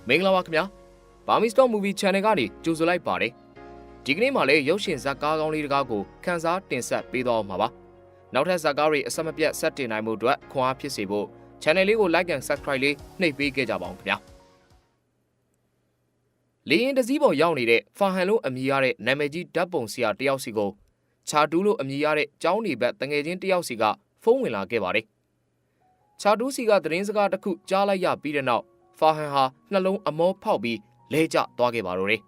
မင်္ဂလာပါခင်ဗျာဘာမီစတော့ Movie Channel ကနေကြိုဆိုလိုက်ပါတယ်ဒီကနေ့မှလည်းရုပ်ရှင်ဇာတ်ကားကောင်းလေးတကားကိုခန်းစားတင်ဆက်ပေးတော့မှာပါနောက်ထပ်ဇာတ်ကားတွေအဆက်မပြတ်ဆက်တင်နိုင်မှုအတွက်ခွန်အားဖြစ်စေဖို့ Channel လေးကို Like and Subscribe လေးနှိပ်ပေးခဲ့ကြပါဦးခင်ဗျာလေရင်တစည်းပေါ်ရောက်နေတဲ့ဖာဟန်လို့အမည်ရတဲ့နာမည်ကြီးဓာတ်ပုံဆရာတယောက်စီကိုချာတူးလို့အမည်ရတဲ့ကျောင်းနေဘက်တငယ်ချင်းတယောက်စီကဖုန်းဝင်လာခဲ့ပါတယ်ချာတူးစီကသတင်းစကားတစ်ခုကြားလိုက်ရပြီးတဲ့နောက်ဖာဟန်ဟာနှလုံးအမောဖောက်ပြီးလဲကျသွားခဲ့ပါတော့တယ်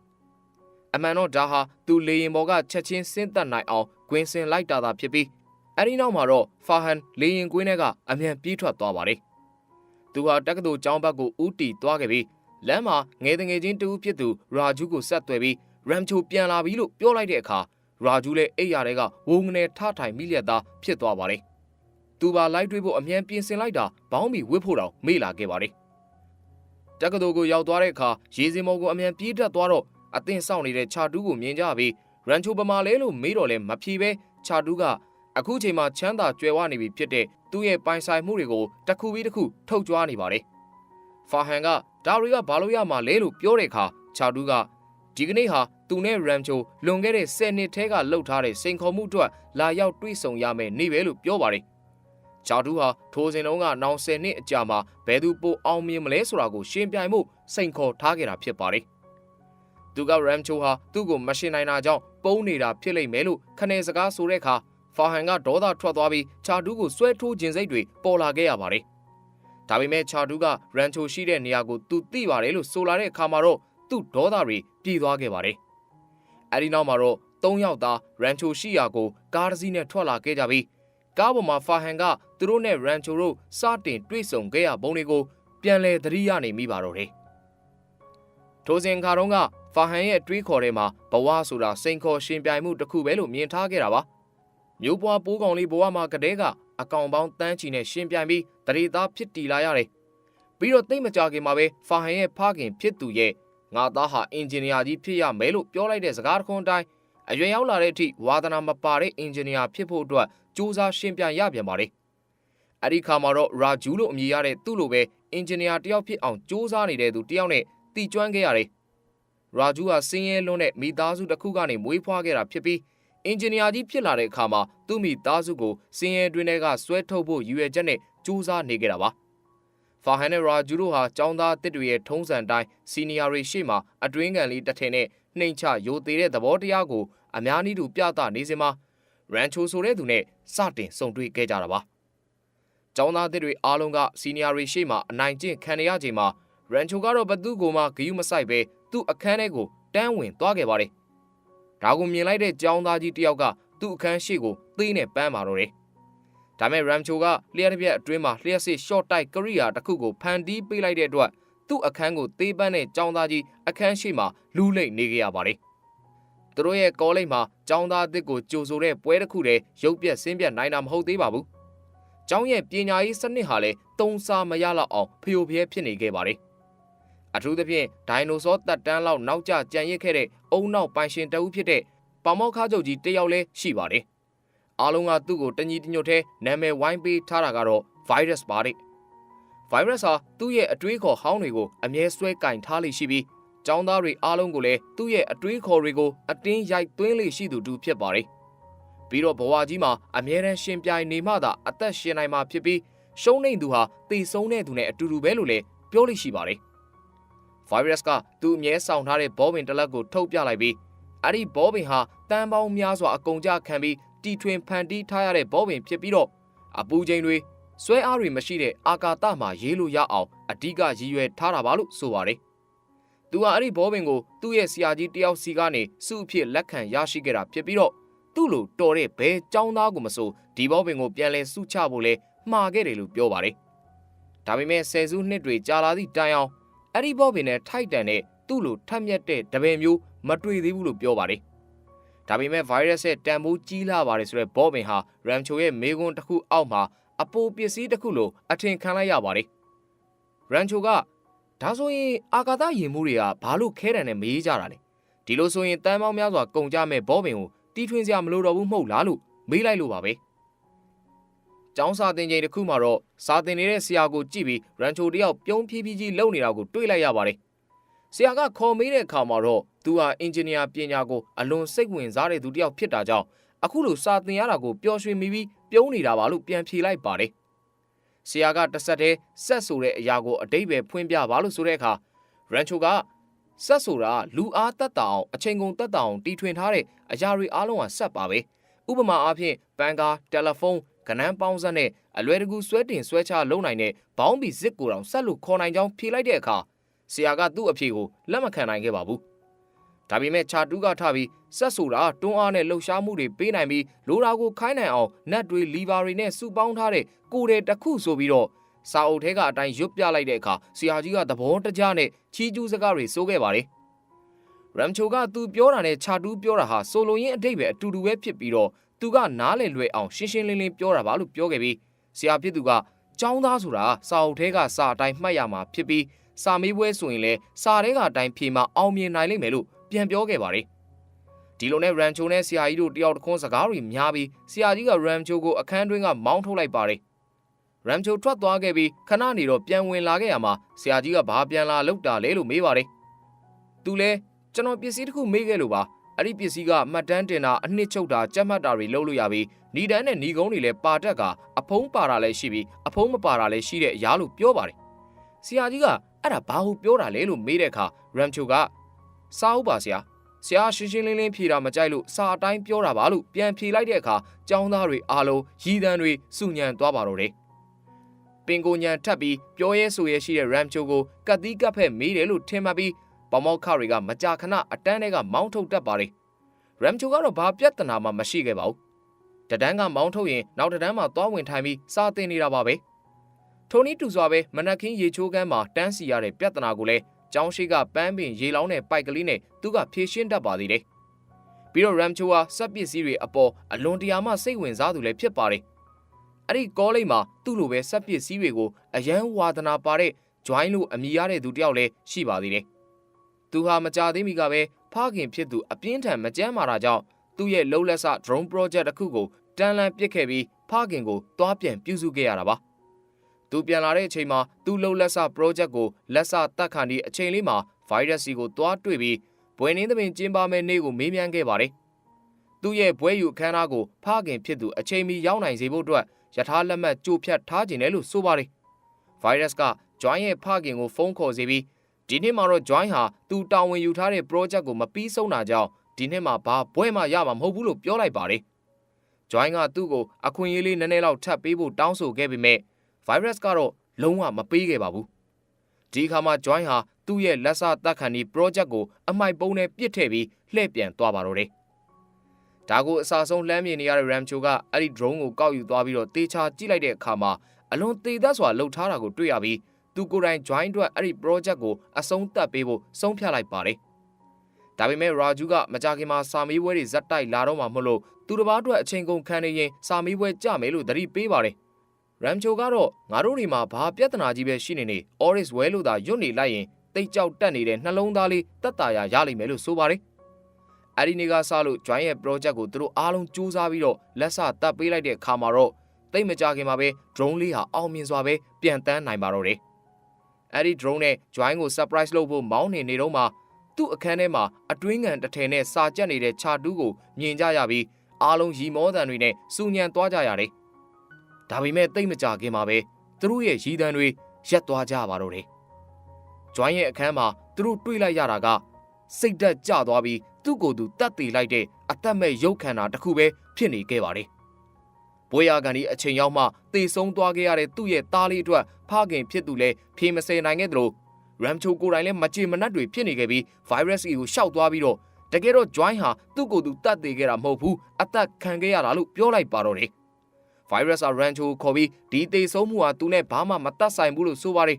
အမှန်တော့ဒါဟာသူလေရင်ပေါ်ကချက်ချင်းဆင်းသက်နိုင်အောင်ဂွင်စင်လိုက်တာသာဖြစ်ပြီးအဲဒီနောက်မှာတော့ဖာဟန်လေရင်ကွင်းထဲကအမြန်ပြေးထွက်သွားပါတယ်သူဟာတက္ကသိုလ်ကျောင်းဘက်ကိုဦးတည်သွားခဲ့ပြီးလမ်းမှာငယ်တငယ်ချင်းတူဖြစ်သူရာဂျူးကိုဆက်သွယ်ပြီးရမ်ချိုပြန်လာပြီလို့ပြောလိုက်တဲ့အခါရာဂျူးလည်းအိပ်ရာတွေကဝုန်းကနေထထိုင်မိလျက်သားဖြစ်သွားပါတယ်သူပါလိုက်တွေးဖို့အမြန်ပြင်ဆင်လိုက်တာဘောင်းမီဝစ်ဖို့တောင်မေ့လာခဲ့ပါတယ်တက္ကသိုလ်ကိုရောက်သွားတဲ့အခါရေစင်မော်ကိုအမြန်ပြေးတက်သွားတော့အသင်းဆောင်နေတဲ့ချာတူးကိုမြင်ကြပြီးရန်ချိုပမာလဲလို့မေးတော့လဲမဖြေပဲချာတူးကအခုချိန်မှာချမ်းသာကြွယ်ဝနေပြီဖြစ်တဲ့သူ့ရဲ့ပိုင်ဆိုင်မှုတွေကိုတစ်ခုပြီးတစ်ခုထုတ်ကြွားနေပါတယ်ဖာဟန်ကဒါတွေကဘာလို့ရမှာလဲလို့ပြောတဲ့အခါချာတူးကဒီကနေ့ဟာသူနဲ့ရန်ချိုလွန်ခဲ့တဲ့10နှစ်ထဲကလှုပ်ထားတဲ့စိန်ခေါ်မှုအတွက်လာရောက်တွေ့ဆုံရမယ်နေပဲလို့ပြောပါတယ်ချာတူးဟာထိုစဉ်တုန်းကနောင်10နှစ်အကြာမှာဘယ်သူပိုအောင်မြင်မလဲဆိုတာကိုရှင်းပြမှုစိန်ခေါ်ထားခဲ့တာဖြစ်ပါတယ်သူကရမ်ချိုဟာသူ့ကိုမရှင်းနိုင်တာကြောင့်ပုံနေတာဖြစ်လိမ့်မယ်လို့ခနဲ့စကားဆိုတဲ့အခါဖာဟန်ကဒေါသထွက်သွားပြီးချာတူးကိုဆွဲထိုးခြင်းစိတ်တွေပေါ်လာခဲ့ရပါတယ်ဒါပေမဲ့ချာတူးကရန်ချိုရှိတဲ့နေရာကိုသူသိပါတယ်လို့ဆိုလာတဲ့အခါမှာတော့သူ့ဒေါသတွေပြေသွားခဲ့ပါတယ်အဲဒီနောက်မှာတော့3ယောက်သားရန်ချိုရှိရာကိုကားတစ်စီးနဲ့ထွက်လာခဲ့ကြပြီးကားပေါ်မှာဖာဟန်ကသူတို့နဲ့ရန်ချိုတို့စတင်တွေ့ဆုံခဲ့ရပုံတွေကိုပြန်လည်သတိရနေမိပါတော့တယ်ထိုစဉ်ခါတုန်းကဖာဟန်ရဲ့တွေးခေါ်ထဲမှာဘဝဆိုတာစိန်ခေါ်ရှင်ပြိုင်မှုတစ်ခုပဲလို့မြင်ထားခဲ့တာပါမျိုးပွားပိုးကောင်လေးဘဝမှာကတည်းကအကောင်ပေါင်းတန်းချီနဲ့ရှင်ပြိုင်ပြီးတရေသားဖြစ်တည်လာရတယ်ပြီးတော့သိမကြခင်မှာပဲဖာဟန်ရဲ့ဖခင်ဖြစ်သူရဲ့ငါသားဟာအင်ဂျင်နီယာကြီးဖြစ်ရမယ်လို့ပြောလိုက်တဲ့စကားတစ်ခွန်းအတိုင်းအရွယ်ရောက်လာတဲ့အထိဝါသနာမပါတဲ့အင်ဂျင်နီယာဖြစ်ဖို့အတွက်စူးစမ်းရှင်ပြိုင်ရပြန်ပါတယ်အဲ့ဒီခါမှာတော့ရာဂျူးလို့အမည်ရတဲ့သူ့လိုပဲအင်ဂျင်နီယာတယောက်ဖြစ်အောင်စူးစမ်းနေတဲ့သူတယောက်နဲ့တီကျွမ်းခဲ့ရတယ်ရာဂျူးဟာစင်းရဲလွန်းတဲ့မိသားစုတစ်ခုကနေမွေးဖွားခဲ့တာဖြစ်ပြီးအင်ဂျင်နီယာကြီးဖြစ်လာတဲ့အခါမှာသူ့မိသားစုကိုစင်းရဲတွင်တွေကဆွဲထုတ်ဖို့ရည်ရွယ်ချက်နဲ့စူးစမ်းနေခဲ့တာပါဖာဟန်နဲ့ရာဂျူးတို့ဟာចောင်းသားတစ်တွေရဲ့ထုံးစံတိုင်းစီနီယာတွေရှေ့မှာအတွင်းကန်လေးတစ်ထည်နဲ့နှိမ်ချရိုသေတဲ့သဘောတရားကိုအများနည်းတူပြသနေစမှာရန်ချိုဆိုတဲ့သူနဲ့စတင်ဆုံတွေ့ခဲ့ကြတာပါចောင်းသားတစ်တွေအားလုံးကစီနီယာတွေရှေ့မှာအနိုင်ကျင့်ခံရချိန်မှာရန်ချိုကတော့ဘသူ့ကိုမှဂယုမဆိုင်ပဲသူ့အခန်းထဲကိုတန်းဝင်သွားခဲ့ပါတယ်ဒါကိုမြင်လိုက်တဲ့ចောင်းသားကြီးတယောက်ကသူ့အခန်းရှိကိုသေးနဲ့ပန်းပါတော့တယ်ဒါမဲ့ရမ်ချိုကလျှက်တစ်ပြက်အတွင်းမှာလျှက်စစ်ရှော့တိုက်ကရိယာတစ်ခုကိုဖန်တီးပေးလိုက်တဲ့အတွက်သူ့အခန်းကိုသေးပန်းတဲ့ចောင်းသားကြီးအခန်းရှိမှာလူးလိမ့်နေကြရပါတယ်သူတို့ရဲ့ကောလိပ်မှာចောင်းသားအစ်ကိုကြိုဆိုတဲ့ပွဲတစ်ခုတည်းရုပ်ပြက်ဆင်းပြက်နိုင်တာမဟုတ်သေးပါဘူးကျောင်းရဲ့ပညာရေးစနစ်ဟာလည်းတုံးစားမရလောက်အောင်ဖျို့ဖျဲဖြစ်နေခဲ့ပါတယ်အထူးသဖြင့်ဒိုင်နိုဆောတက်တန်းလောက်နောက်ကျကြံရစ်ခဲ့တဲ့အုံနောက်ပိုင်ရှင်တဦးဖြစ်တဲ့ပေါမောက်ခါချုပ်ကြီးတယောက်လည်းရှိပါတယ်အားလုံးကသူ့ကိုတညီတညွတ်ထဲနာမည်ဝိုင်းပေးထားတာကတော့ virus ပါတဲ့ virus ဟာသူ့ရဲ့အတွေးခေါ်ဟောင်းတွေကိုအမြဲဆွဲကင်ထားလိမ့်ရှိပြီးကျောင်းသားတွေအားလုံးကိုလည်းသူ့ရဲ့အတွေးခေါ်တွေကိုအတင်းရိုက်သွင်းလိမ့်ရှိသူတူဖြစ်ပါတယ်ပြီးတော့ဘဝကြီးမှာအမြဲတမ်းရှင်ပြိုင်နေမှသာအသက်ရှင်နိုင်မှာဖြစ်ပြီးရှုံးနေသူဟာတည်ဆုံးတဲ့သူနဲ့အတူတူပဲလို့လည်းပြောလိမ့်ရှိပါတယ်virus ကသူ့အမြဲဆောင်ထားတဲ့ဘောပင်တစ်လက်ကိုထုတ်ပြလိုက်ပြီးအဲ့ဒီဘောပင်ဟာတန်ပေါင်းများစွာအကုန်ကြခံပြီးတီထွင်ဖန်တီးထားရတဲ့ဘောပင်ဖြစ်ပြီးတော့အပူချိန်တွေဆွဲအားတွေမရှိတဲ့အာကာသမှာရေးလို့ရအောင်အဓိကရည်ရွယ်ထားတာပါလို့ဆိုပါတယ်သူဟာအဲ့ဒီဘောပင်ကိုသူ့ရဲ့ဆရာကြီးတယောက်စီကနေစုအဖြစ်လက်ခံရရှိခဲ့တာဖြစ်ပြီးတော့သူ့လိုတော်တဲ့ဘဲចောင်းသားကိုမဆိုဒီဘောပင်ကိုပြန်လဲစုချဖို့လဲမှားခဲ့တယ်လို့ပြောပါတယ်ဒါပေမဲ့ဆယ်စုနှစ်တွေကြာလာသည့်တိုင်အောင်အဲ့ဒီဘောပင်နဲ့ထိုက်တန်တဲ့သူ့လိုထက်မြက်တဲ့တပည့်မျိုးမတွေ့သေးဘူးလို့ပြောပါတယ်ဒါပေမဲ့ virus ရဲ့တန်ဖိုးကြီးလာပါတယ်ဆိုတဲ့ဘောပင်ဟာရမ်ချိုရဲ့မေကွန်းတစ်ခုအောက်မှာအပိုပစ္စည်းတစ်ခုလိုအထင်ခံလိုက်ရပါတယ်ရမ်ချိုကဒါဆိုရင်အာကာသယာဉ်မှုတွေကဘာလို့ခဲတံနဲ့မရေးကြတာလဲဒီလိုဆိုရင်တန်ပေါင်းများစွာကုန်ကြမဲ့ဘောပင်ကိုတီးထွင်းစရာမလိုတော့ဘူးမဟုတ်လားလို့မေးလိုက်လို့ပါပဲကျောင်းစာသင်ချိန်တစ်ခုမှာတော့စာသင်နေတဲ့ဆရာကိုကြည့်ပြီးရန်ချိုတယောက်ပြုံးဖြည်းဖြည်းကြီးလှုပ်နေတာကိုတွေ့လိုက်ရပါတယ် ဆရာကခေါ်မေးတဲ့အခါမှာတော့သူဟာအင်ဂျင်နီယာပညာကိုအလွန်စိတ်ဝင်စားတဲ့သူတစ်ယောက်ဖြစ်တာကြောင့်အခုလိုစာသင်ရတာကိုပျော်ရွှင်မိပြီးပြုံးနေတာပါလို့ပြန်ဖြေလိုက်ပါတယ်။ဆရာကတစ်ဆက်တည်းဆက်ဆိုတဲ့အရာကိုအတိတ်ပဲဖွင့်ပြပါလို့ဆိုတဲ့အခါရန်ချိုကဆက်ဆိုတာလူအားတက်တာအောင်အချိန်ကုန်တက်တာအောင်တီထွင်ထားတဲ့အရာတွေအားလုံးကဆက်ပါပဲ။ဥပမာအားဖြင့်ဘန်ကာတယ်လီဖုန်းကနန်းပေါင်းစက်နဲ့အလွယ်တကူဆွဲတင်ဆွဲချလုပ်နိုင်တဲ့ဘောင်းဘီဇစ်ကိုတောင်ဆက်လို့ခေါ်နိုင်ကြောင်းဖြေလိုက်တဲ့အခါဆရာကသူ့အဖြေကိုလက်မခံနိုင်ခဲ့ပါဘူး။ဒါပေမဲ့ချာတူးကထပြီးဆက်ဆိုတာတွန်းအားနဲ့လှုပ်ရှားမှုတွေပေးနိုင်ပြီးလိုရာကိုခိုင်းနိုင်အောင်နက်တွေလီဗာတွေနဲ့စုပေါင်းထားတဲ့ကိုယ်တယ်တစ်ခုဆိုပြီးတော့စာအုပ်ထဲကအတိုင်းရွတ်ပြလိုက်တဲ့အခါဆရာကြီးကသဘောတကျနဲ့ချီးကျူးစကားတွေဆိုခဲ့ပါတယ်။ရမ်ချိုကသူပြောတာနဲ့ချာတူးပြောတာဟာဆိုလိုရင်းအတိတ်ပဲအတူတူပဲဖြစ်ပြီးတော့သူကနားလည်လွယ်အောင်ရှင်းရှင်းလင်းလင်းပြောတာပါလို့ပြောခဲ့ပြီးဆရာဖြစ်သူကចောင်းသားဆိုတာစာအုပ်ထဲကစာအတိုင်းမှတ်ရမှာဖြစ်ပြီးစာမေးပွဲဆိုရင်လည်းစာထဲကအတိုင်းဖြေမှအောင်မြင်နိုင်လိမ့်မယ်လို့ပြန်ပြောခဲ့ပါတယ်။ဒီလိုနဲ့ရမ်ချိုနဲ့ဆရာကြီးတို့တယောက်တစ်ခွန်းစကားတွေများပြီးဆရာကြီးကရမ်ချိုကိုအခန်းတွင်းကမောင်းထုတ်လိုက်ပါတယ်။ရမ်ချိုထွက်သွားခဲ့ပြီးခဏနေတော့ပြန်ဝင်လာခဲ့ရမှာဆရာကြီးကဘာပြန်လာလောက်တာလဲလို့မေးပါတယ်။သူလဲကျွန်တော်ပစ္စည်းတစ်ခုမေးခဲ့လို့ပါအဲ့ဒီပစ္စည်းကမှတ်တမ်းတင်တာအနှစ်ချုပ်တာကြက်မှတ်တာတွေလုပ်လို့ရပြီးနီတန်းနဲ့နီကုန်းတွေလည်းပါတတ်ကအဖုံးပါတာလည်းရှိပြီးအဖုံးမပါတာလည်းရှိတဲ့အရာလို့ပြောပါတယ်။ဆရာကြီးကအဲ့ဒါဘာလို့ပြောတာလဲလို့မေးတဲ့အခါရမ်ချိုကစာအုပ်ပါဆရာရှင်းရှင်းလင်းလင်းဖြေတာမကြိုက်လို့စာအတိုင်းပြောတာပါလို့ပြန်ဖြေလိုက်တဲ့အခါကျောင်းသားတွေအားလုံးရည်တန်းတွေစုညံသွားပါတော့တယ်။ပင်ကိုညံထပ်ပြီးပြောရဲဆိုရဲရှိတဲ့ရမ်ချိုကိုကတ်သီးကပ်ဖက်မေးတယ်လို့ထင်မှတ်ပြီးပေါမောက်ခတွေကမကြာခဏအတန်းတွေကမောင်းထုတ်တတ်ပါတယ်။ရမ်ချိုကတော့ဘာပြဿနာမှမရှိခဲ့ပါဘူး။တတန်းကမောင်းထုတ်ရင်နောက်တတန်းမှာသွားဝင်ထိုင်ပြီးစာသင်နေတာပါပဲ။ထိုနည်းတူစွာပဲမနက်ခင်းရေချိုးကမ်းမှာတန်းစီရတဲ့ပြဿနာကိုလည်းကျောင်းရှိကပန်းပင်ရေလောင်းတဲ့ပိုက်ကလေးနဲ့သူကဖြေရှင်းတတ်ပါသေးတယ်။ပြီးတော့ရမ်ချိုဟာစက်ပစ္စည်းတွေအပေါ်အလွန်တရာမှစိတ်ဝင်စားသူလည်းဖြစ်ပါတယ်။အဲ့ဒီကောလိပ်မှာသူ့လိုပဲစက်ပစ္စည်းတွေကိုအယမ်းဝါသနာပါတဲ့ join လို့အမည်ရတဲ့သူတယောက်လည်းရှိပါသေးတယ်။သူဟာမကြသေးမီကပဲဖခင်ဖြစ်သူအပြင်းထန်မကြမ်းမာတာကြောင့်သူ့ရဲ့လှုပ်လက်စ drone project တစ်ခုကိုတန်လန်ပစ်ခဲ့ပြီးဖခင်ကိုတွားပြန်ပြုစုခဲ့ရတာပါ။သူပြန်လာတဲ့အချိန်မှာသူ့လှုပ်လက်စ project ကိုလက်စတက်ခါဒီအချိန်လေးမှာ virus စီကိုတွားတွေ့ပြီးဘွယ်နှင်းသမင်ကျင်းပမဲ့နေ့ကိုမေးမြန်းခဲ့ပါတယ်။သူ့ရဲ့ဘွဲယူအခမ်းအနားကိုဖခင်ဖြစ်သူအချိန်မီရောက်နိုင်စေဖို့အတွက်ယထာလက်မှတ်ကြိုဖြတ်ထားခြင်းတယ်လို့ဆိုပါတယ်။ virus က join ရဲ့ဖခင်ကိုဖုန်းခေါ်စေပြီးဒီနှစ်မှာတော့ join ဟာသူတာဝန်ယူထားတဲ့ project ကိုမပြီးဆုံးတာကြောင့်ဒီနှစ်မှာဘာဘွဲမှရမှာမဟုတ်ဘူးလို့ပြောလိုက်ပါတယ်။ join ကသူ့ကိုအခွင့်အရေးလေးနည်းနည်းလောက်ထပ်ပေးဖို့တောင်းဆိုခဲ့ပေမဲ့ virus ကတော့လုံးဝမပေးခဲ့ပါဘူး။ဒီအခါမှာ join ဟာသူ့ရဲ့လက်စတက်ခါနီ project ကိုအမိုက်ပုံးနဲ့ပြစ်ထည့်ပြီးလှည့်ပြန်သွားပါတော့တယ်။ဒါကိုအစားဆုံးလှမ်းမြင်နေရတဲ့ Ramcho ကအဲ့ဒီ drone ကိုကောက်ယူသွားပြီးတော့တေချာကြည့်လိုက်တဲ့အခါမှာအလွန်သေးသက်စွာလှုပ်ထားတာကိုတွေ့ရပြီးသူကိုယ်တိုင် join အတွက်အဲ့ဒီ project ကိုအဆုံးသတ်ပေးဖို့ဆုံးဖြတ်လိုက်ပါတယ်။ဒါပေမဲ့ Raju ကမကြခင်မှာစာမေးပွဲတွေဇက်တိုက်လာတော့မှမဟုတ်လို့သူတစ်ပါးအတွက်အချိန်ကုန်ခံနေရင်စာမေးပွဲကြမယ်လို့သတိပေးပါတယ်။ Ramcho ကတော့ငါတို့တွေမှာဘာပြဿနာကြီးပဲရှိနေ Oris ဝဲလို့သာရွတ်နေလိုက်ရင်တိတ်ကြောက်တက်နေတဲ့နှလုံးသားလေးတက်တာရလိမ့်မယ်လို့ဆိုပါတယ်။အဲ့ဒီနေ့ကစလို့ join ရဲ့ project ကိုသူတို့အားလုံးစူးစမ်းပြီးတော့လက်စတက်ပေးလိုက်တဲ့အခါမှာတော့တိတ်မကြခင်မှာပဲ drone လေးဟာအောင်မြင်စွာပဲပြန်တန်းနိုင်ပါတော့တယ်။အဲ့ဒီ drone နဲ့ join ကို surprise လုပ်ဖို့မောင်းနေတော့မှသူ့အခန်းထဲမှာအတွင်းငံတထည်နဲ့စာကြက်နေတဲ့ခြာတူးကိုမြင်ကြရပြီးအားလုံးရီမောသံတွေနဲ့စူညံသွားကြရတယ်။ဒါပေမဲ့တိတ်မကြခင်မှာပဲသူတို့ရဲ့ရီတံတွေရက်သွားကြပါတော့တယ်။ join ရဲ့အခန်းမှာသူတို့တွေ့လိုက်ရတာကစိတ်သက်ကျသွားပြီးသူ့ကိုယ်သူတတ်တည်လိုက်တဲ့အသက်မဲ့ရုပ်ခန္ဓာတစ်ခုပဲဖြစ်နေခဲ့ပါတယ်။ဘွေရကန်ဒီအချိန်ရောက်မှတေဆုံးသွားခဲ့ရတဲ့သူ့ရဲ့သားလေးအတွက်ဖခင်ဖြစ်သူလည်းဖြေမစင်နိုင်ခဲ့သလို Ramcho ကိုယ်တိုင်လည်းမကြေမနက်တွေဖြစ်နေခဲ့ပြီး virus ကိုရှောက်သွားပြီးတော့တကယ်တော့ join ဟာသူ့ကိုယ်သူတတ်တည်ခဲ့တာမဟုတ်ဘူးအသက်ခံခဲ့ရတာလို့ပြောလိုက်ပါတော့တယ်။ virus က Ramcho ကိုခေါ်ပြီးဒီတေဆုံးမှုဟာသူနဲ့ဘာမှမသက်ဆိုင်ဘူးလို့ဆိုပါတယ်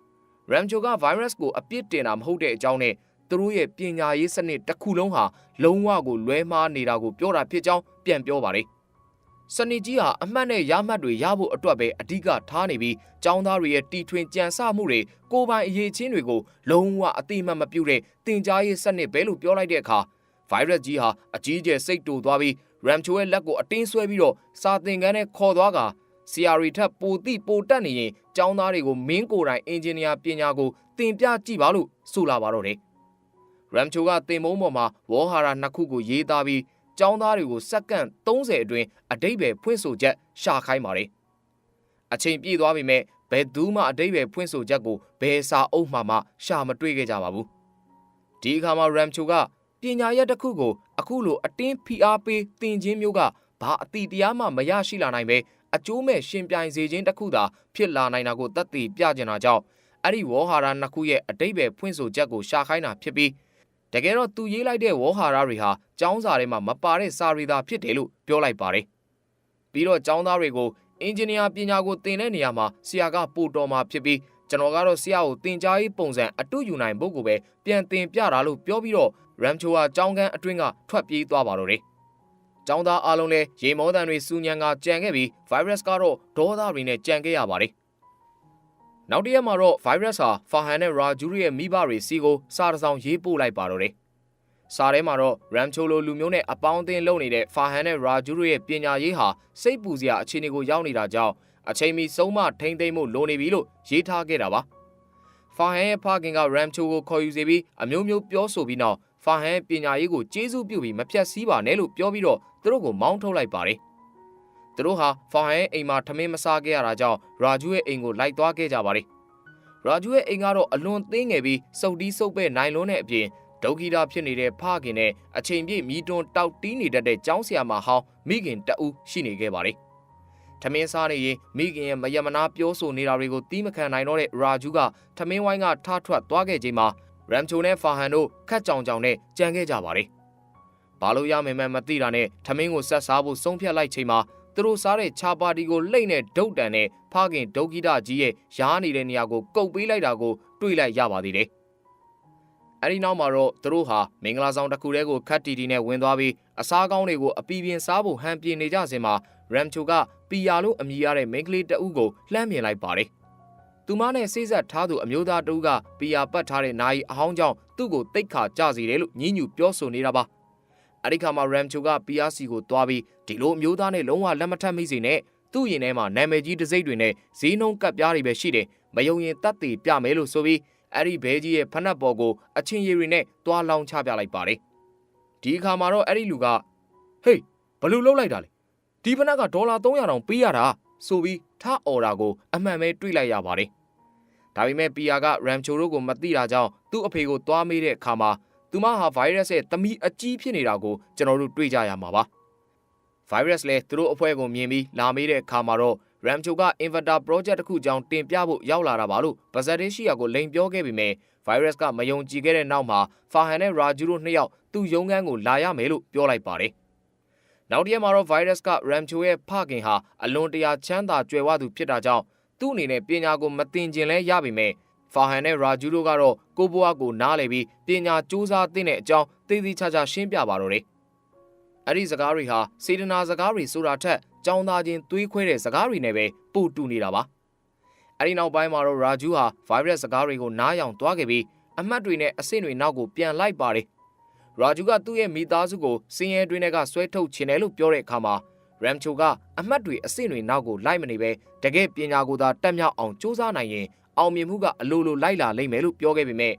။ Ramcho က virus ကိုအပြစ်တင်တာမဟုတ်တဲ့အကြောင်းနဲ့သူတို့ရဲ့ပညာရေးစနစ်တစ်ခုလုံးဟာလုံးဝကိုလွဲမှားနေတာကိုပြောတာဖြစ်ကြောင်းပြန်ပြောပါတယ်။စနစ်ကြီးဟာအမှတ်နဲ့ရမှတ်တွေရဖို့အတွက်ပဲအဓိကထားနေပြီးကျောင်းသားတွေရဲ့တီထွင်ကြံစမှုတွေကိုယ်ပိုင်အရေးချင်းတွေကိုလုံးဝအတိမတ်မပြုတဲ့တင်ကြားရေးစနစ်ပဲလို့ပြောလိုက်တဲ့အခါ virus ကြီးဟာအကြီးကျယ်စိတ်တူသွားပြီး Ramcho ရဲ့လက်ကိုအတင်းဆွဲပြီးတော့စာသင်ခန်းထဲခေါ်သွားက ဆီယာရီထက်ပိုတိပိုတက်နေရင်ကျောင်းသားတွေကိုမင်းကိုယ်တိုင်အင်ဂျင်နီယာပညာကိုသင်ပြကြည့်ပါလို့ဆိုလာပါတော့တယ်။ Ramcho ကတင်မုံပေါ်မှာဝေါ်ဟာရနှစ်ခုကိုရေးသားပြီးကျောင်းသားတွေကိုစက္ကန့်30အတွင်းအတိတ်ပဲဖွင့်ဆိုချက်ရှာခိုင်းပါတယ်။အချိန်ပြည့်သွားပြီမဲ့ဘယ်သူမှအတိတ်ပဲဖွင့်ဆိုချက်ကိုဘယ်စာအုပ်မှရှာမတွေ့ခဲ့ကြပါဘူး။ဒီအခါမှာ Ramcho ကပညာရပ်တစ်ခုကိုအခုလိုအတင်းဖိအားပေးသင်ခြင်းမျိုးကဘာအတိတရားမှမရရှိလာနိုင်ပဲအကျိုးမဲ့ရှင်ပြိုင်စေခြင်းတစ်ခုသာဖြစ်လာနိုင်တာကိုသက်သေပြကျင်တာကြောင့်အဲ့ဒီဝေါ်ဟာရနှစ်ခုရဲ့အတိတ်ပဲဖွင့်ဆိုချက်ကိုရှာခိုင်းတာဖြစ်ပြီးတကယ်တော့သူရေးလိုက်တဲ့ဝေါ်ဟာရတွေဟာကျောင်းစာထဲမှာမပါတဲ့စာရီသာဖြစ်တယ်လို့ပြောလိုက်ပါတယ်။ပြီးတော့ကျောင်းသားတွေကိုအင်ဂျင်နီယာပညာကိုသင်တဲ့နေရာမှာဆရာကပို့တော်မှာဖြစ်ပြီးကျွန်တော်ကတော့ဆရာကိုသင်ကြားရေးပုံစံအတူယူနိုင်ဖို့ကိုပဲပြန်သင်ပြတာလို့ပြောပြီးတော့ Ramcho ကကျောင်းခန်းအတွင်းကထွက်ပြေးသွားပါတော့တယ်။ကျောင်းသားအားလုံးလည်းရေမောတန်တွေစူညံကကြံခဲ့ပြီး virus ကတော့ဒေါသတွေနဲ့ကြံခဲ့ရပါတယ်။နောက်တစ်ရက်မှာတော့ virus ဟာ Farhan နဲ့ Raju ရဲ့မိဘတွေစီကိုစာတစ်စောင်ရေးပို့လိုက်ပါတော့တယ်။စာထဲမှာတော့ Ramcho လိုလူမျိုးနဲ့အပေါင်းအသင်းလုပ်နေတဲ့ Farhan နဲ့ Raju ရဲ့ပညာရေးဟာစိတ်ပူစရာအခြေအနေကိုရောက်နေတာကြောင့်အချိန်မီဆုံးမထိမ့်သိမ့်မှုလိုနေပြီလို့ရေးထားခဲ့တာပါ။ Farhan ရဲ့ဖခင်က Ramcho ကိုခေါ်ယူစေပြီးအမျိုးမျိုးပြောဆိုပြီးနောက်Farhan ပညာရေးကိုကျေးဇူးပြုပြီးမဖြတ်စည်းပါနဲ့လို့ပြောပြီးတော့သူတို့ကိုမောင်းထုတ်လိုက်ပါတယ်။သူတို့ဟာFarhanရဲ့အိမ်မှာထမင်းမစားခဲ့ရတာကြောင့် Raju ရဲ့အိမ်ကိုလိုက်သွားခဲ့ကြပါတယ်။ Raju ရဲ့အိမ်ကတော့အလွန်သေးငယ်ပြီးစုပ်တီးစုပ်ပဲ့နိုင်လွန်းတဲ့အပြင်ဒုက္ခိတဖြစ်နေတဲ့ဖခင်နဲ့အချိန်ပြည့်မီးတွန်းတောက်တီးနေတတ်တဲ့ကျောင်းဆရာမဟောင်းမိခင်တအူးရှိနေခဲ့ပါတယ်။ထမင်းစားနေရင်မိခင်ရဲ့မယမနာပြောဆိုနေတာတွေကိုတီးမခံနိုင်တော့တဲ့ Raju ကထမင်းဝိုင်းကထထွက်သွားခဲ့ချိန်မှာRamcho နဲ့ Farhan တို့ခက်ကြောင်ကြောင်နဲ့ကြံခဲ့ကြပါတယ်။ဘာလို့ရမယ်မှမသိတာနဲ့ထမင်းကိုဆက်စားဖို့ဆုံးဖြတ်လိုက်ချိန်မှာသူတို့စားတဲ့ချာပါတီကိုလှိမ့်နဲ့ဒုတ်တန်နဲ့ဖခင်ဒုက္ခိတကြီးရဲ့ရားနေတဲ့နေရာကိုကုတ်ပေးလိုက်တာကိုတွေ့လိုက်ရပါသေးတယ်။အဲဒီနောက်မှာတော့သူတို့ဟာမင်္ဂလာဆောင်တစ်ခုတည်းကိုခတ်တီတီနဲ့ဝင်သွားပြီးအစားကောင်းတွေကိုအပီပြင်စားဖို့ဟန်ပြင်နေကြစဉ်မှာRamcho ကပီယာလို့အမည်ရတဲ့မိန်းကလေးတအုပ်ကိုလှမ်းမြင်လိုက်ပါတယ်။သူမနဲ့စိစက်ထားသူအမျိုးသားတဦးကပီယာပတ်ထားတဲ့နိုင်အဟောင်းကြောင့်သူ့ကိုတိတ်ခါကြစီတယ်လို့ညှဉ်းညူပြောဆိုနေတာပါ။အဲဒီခါမှာRamcho ကပီယာစီကိုသွားပြီးဒီလိုအမျိုးသားနဲ့လုံးဝလက်မထပ်မိစေနဲ့သူ့ရင်ထဲမှာနာမည်ကြီးတစိမ့်တွေနဲ့ဈေးနှုန်းကပ်ပြားတွေပဲရှိတယ်မယုံရင်တတ်သိပြမယ်လို့ဆိုပြီးအဲ့ဒီဘဲကြီးရဲ့ဖနက်ပေါ်ကိုအချင်းရည်တွေနဲ့တွားလောင်းချပြလိုက်ပါတယ်။ဒီအခါမှာတော့အဲ့ဒီလူကဟေးဘလို့လှုပ်လိုက်တာလဲဒီဖနက်ကဒေါ်လာ300တောင်ပေးရတာဆိုပြီးထအော်တာကိုအမှန်ပဲတွေ့လိုက်ရပါတယ်။ဒါပေမဲ့ပီယာကRamcho တို့ကိုမသိတာကြောင့်သူ့အဖေကိုတွားမေးတဲ့အခါမှာသူမဟာ virus ရဲ့သမီးအကြီးဖြစ်နေတာကိုကျွန်တော်တို့တွေ့ကြရမှာပါ။ virus လည်းသူတို့အဖွဲ့ကိုမြင်ပြီးလာမေးတဲ့အခါမှာတော့Ramcho က inverter project တစ်ခုကြောင်းတင်ပြဖို့ရောက်လာတာပါလို့ပါဇက်ရေးရှိရာကိုလိန်ပြောခဲ့ပေမဲ့ virus ကမယုံကြည်ခဲ့တဲ့နောက်မှာ Farhan နဲ့ Raju တို့နှစ်ယောက်သူ့ရုံးခန်းကိုလာရမယ်လို့ပြောလိုက်ပါတယ်။နောက်တစ်ရက်မှာတော့ virus က Ramcho ရဲ့ဖခင်ဟာအလွန်တရာချမ်းသာကြွယ်ဝသူဖြစ်တာကြောင့်သူ့အနေနဲ့ပညာကိုမသင်ကျင်လဲရပေမဲ့Farhan နဲ့ Raju တို့ကတော့ကိုဘွားကိုနားလည်ပြီးပညာစူးစမ်းသင့်တဲ့အကြောင်းသိသိချာချာရှင်းပြပါတော့တယ်။အဲ့ဒီစကားတွေဟာစေတနာစကားတွေဆိုတာထက်ကျောင်းသားချင်းသွေးခွဲတဲ့စကားတွေနဲ့ပဲပို့တူနေတာပါ။အဲ့ဒီနောက်ပိုင်းမှာတော့ Raju ဟာ virus စကားတွေကိုနားယောင်သွားခဲ့ပြီးအမှတ်တွေနဲ့အဆင့်တွေနောက်ကိုပြန်လိုက်ပါတယ်။ Raju ကသူ့ရဲ့မိသားစုကိုစင်ရဲတွင်းတွေကဆွဲထုတ်ချင်တယ်လို့ပြောတဲ့အခါမှာRamcho ကအမှတ်တွေအဆင့်တွေနောက်ကိုလိုက်မနေပဲတကယ်ပညာကိုသာတက်မြောက်အောင်စူးစမ်းနိုင်ရင်အောင်မြင်မှုကအလိုလိုလိုက်လာလိမ့်မယ်လို့ပြောခဲ့ပေမဲ့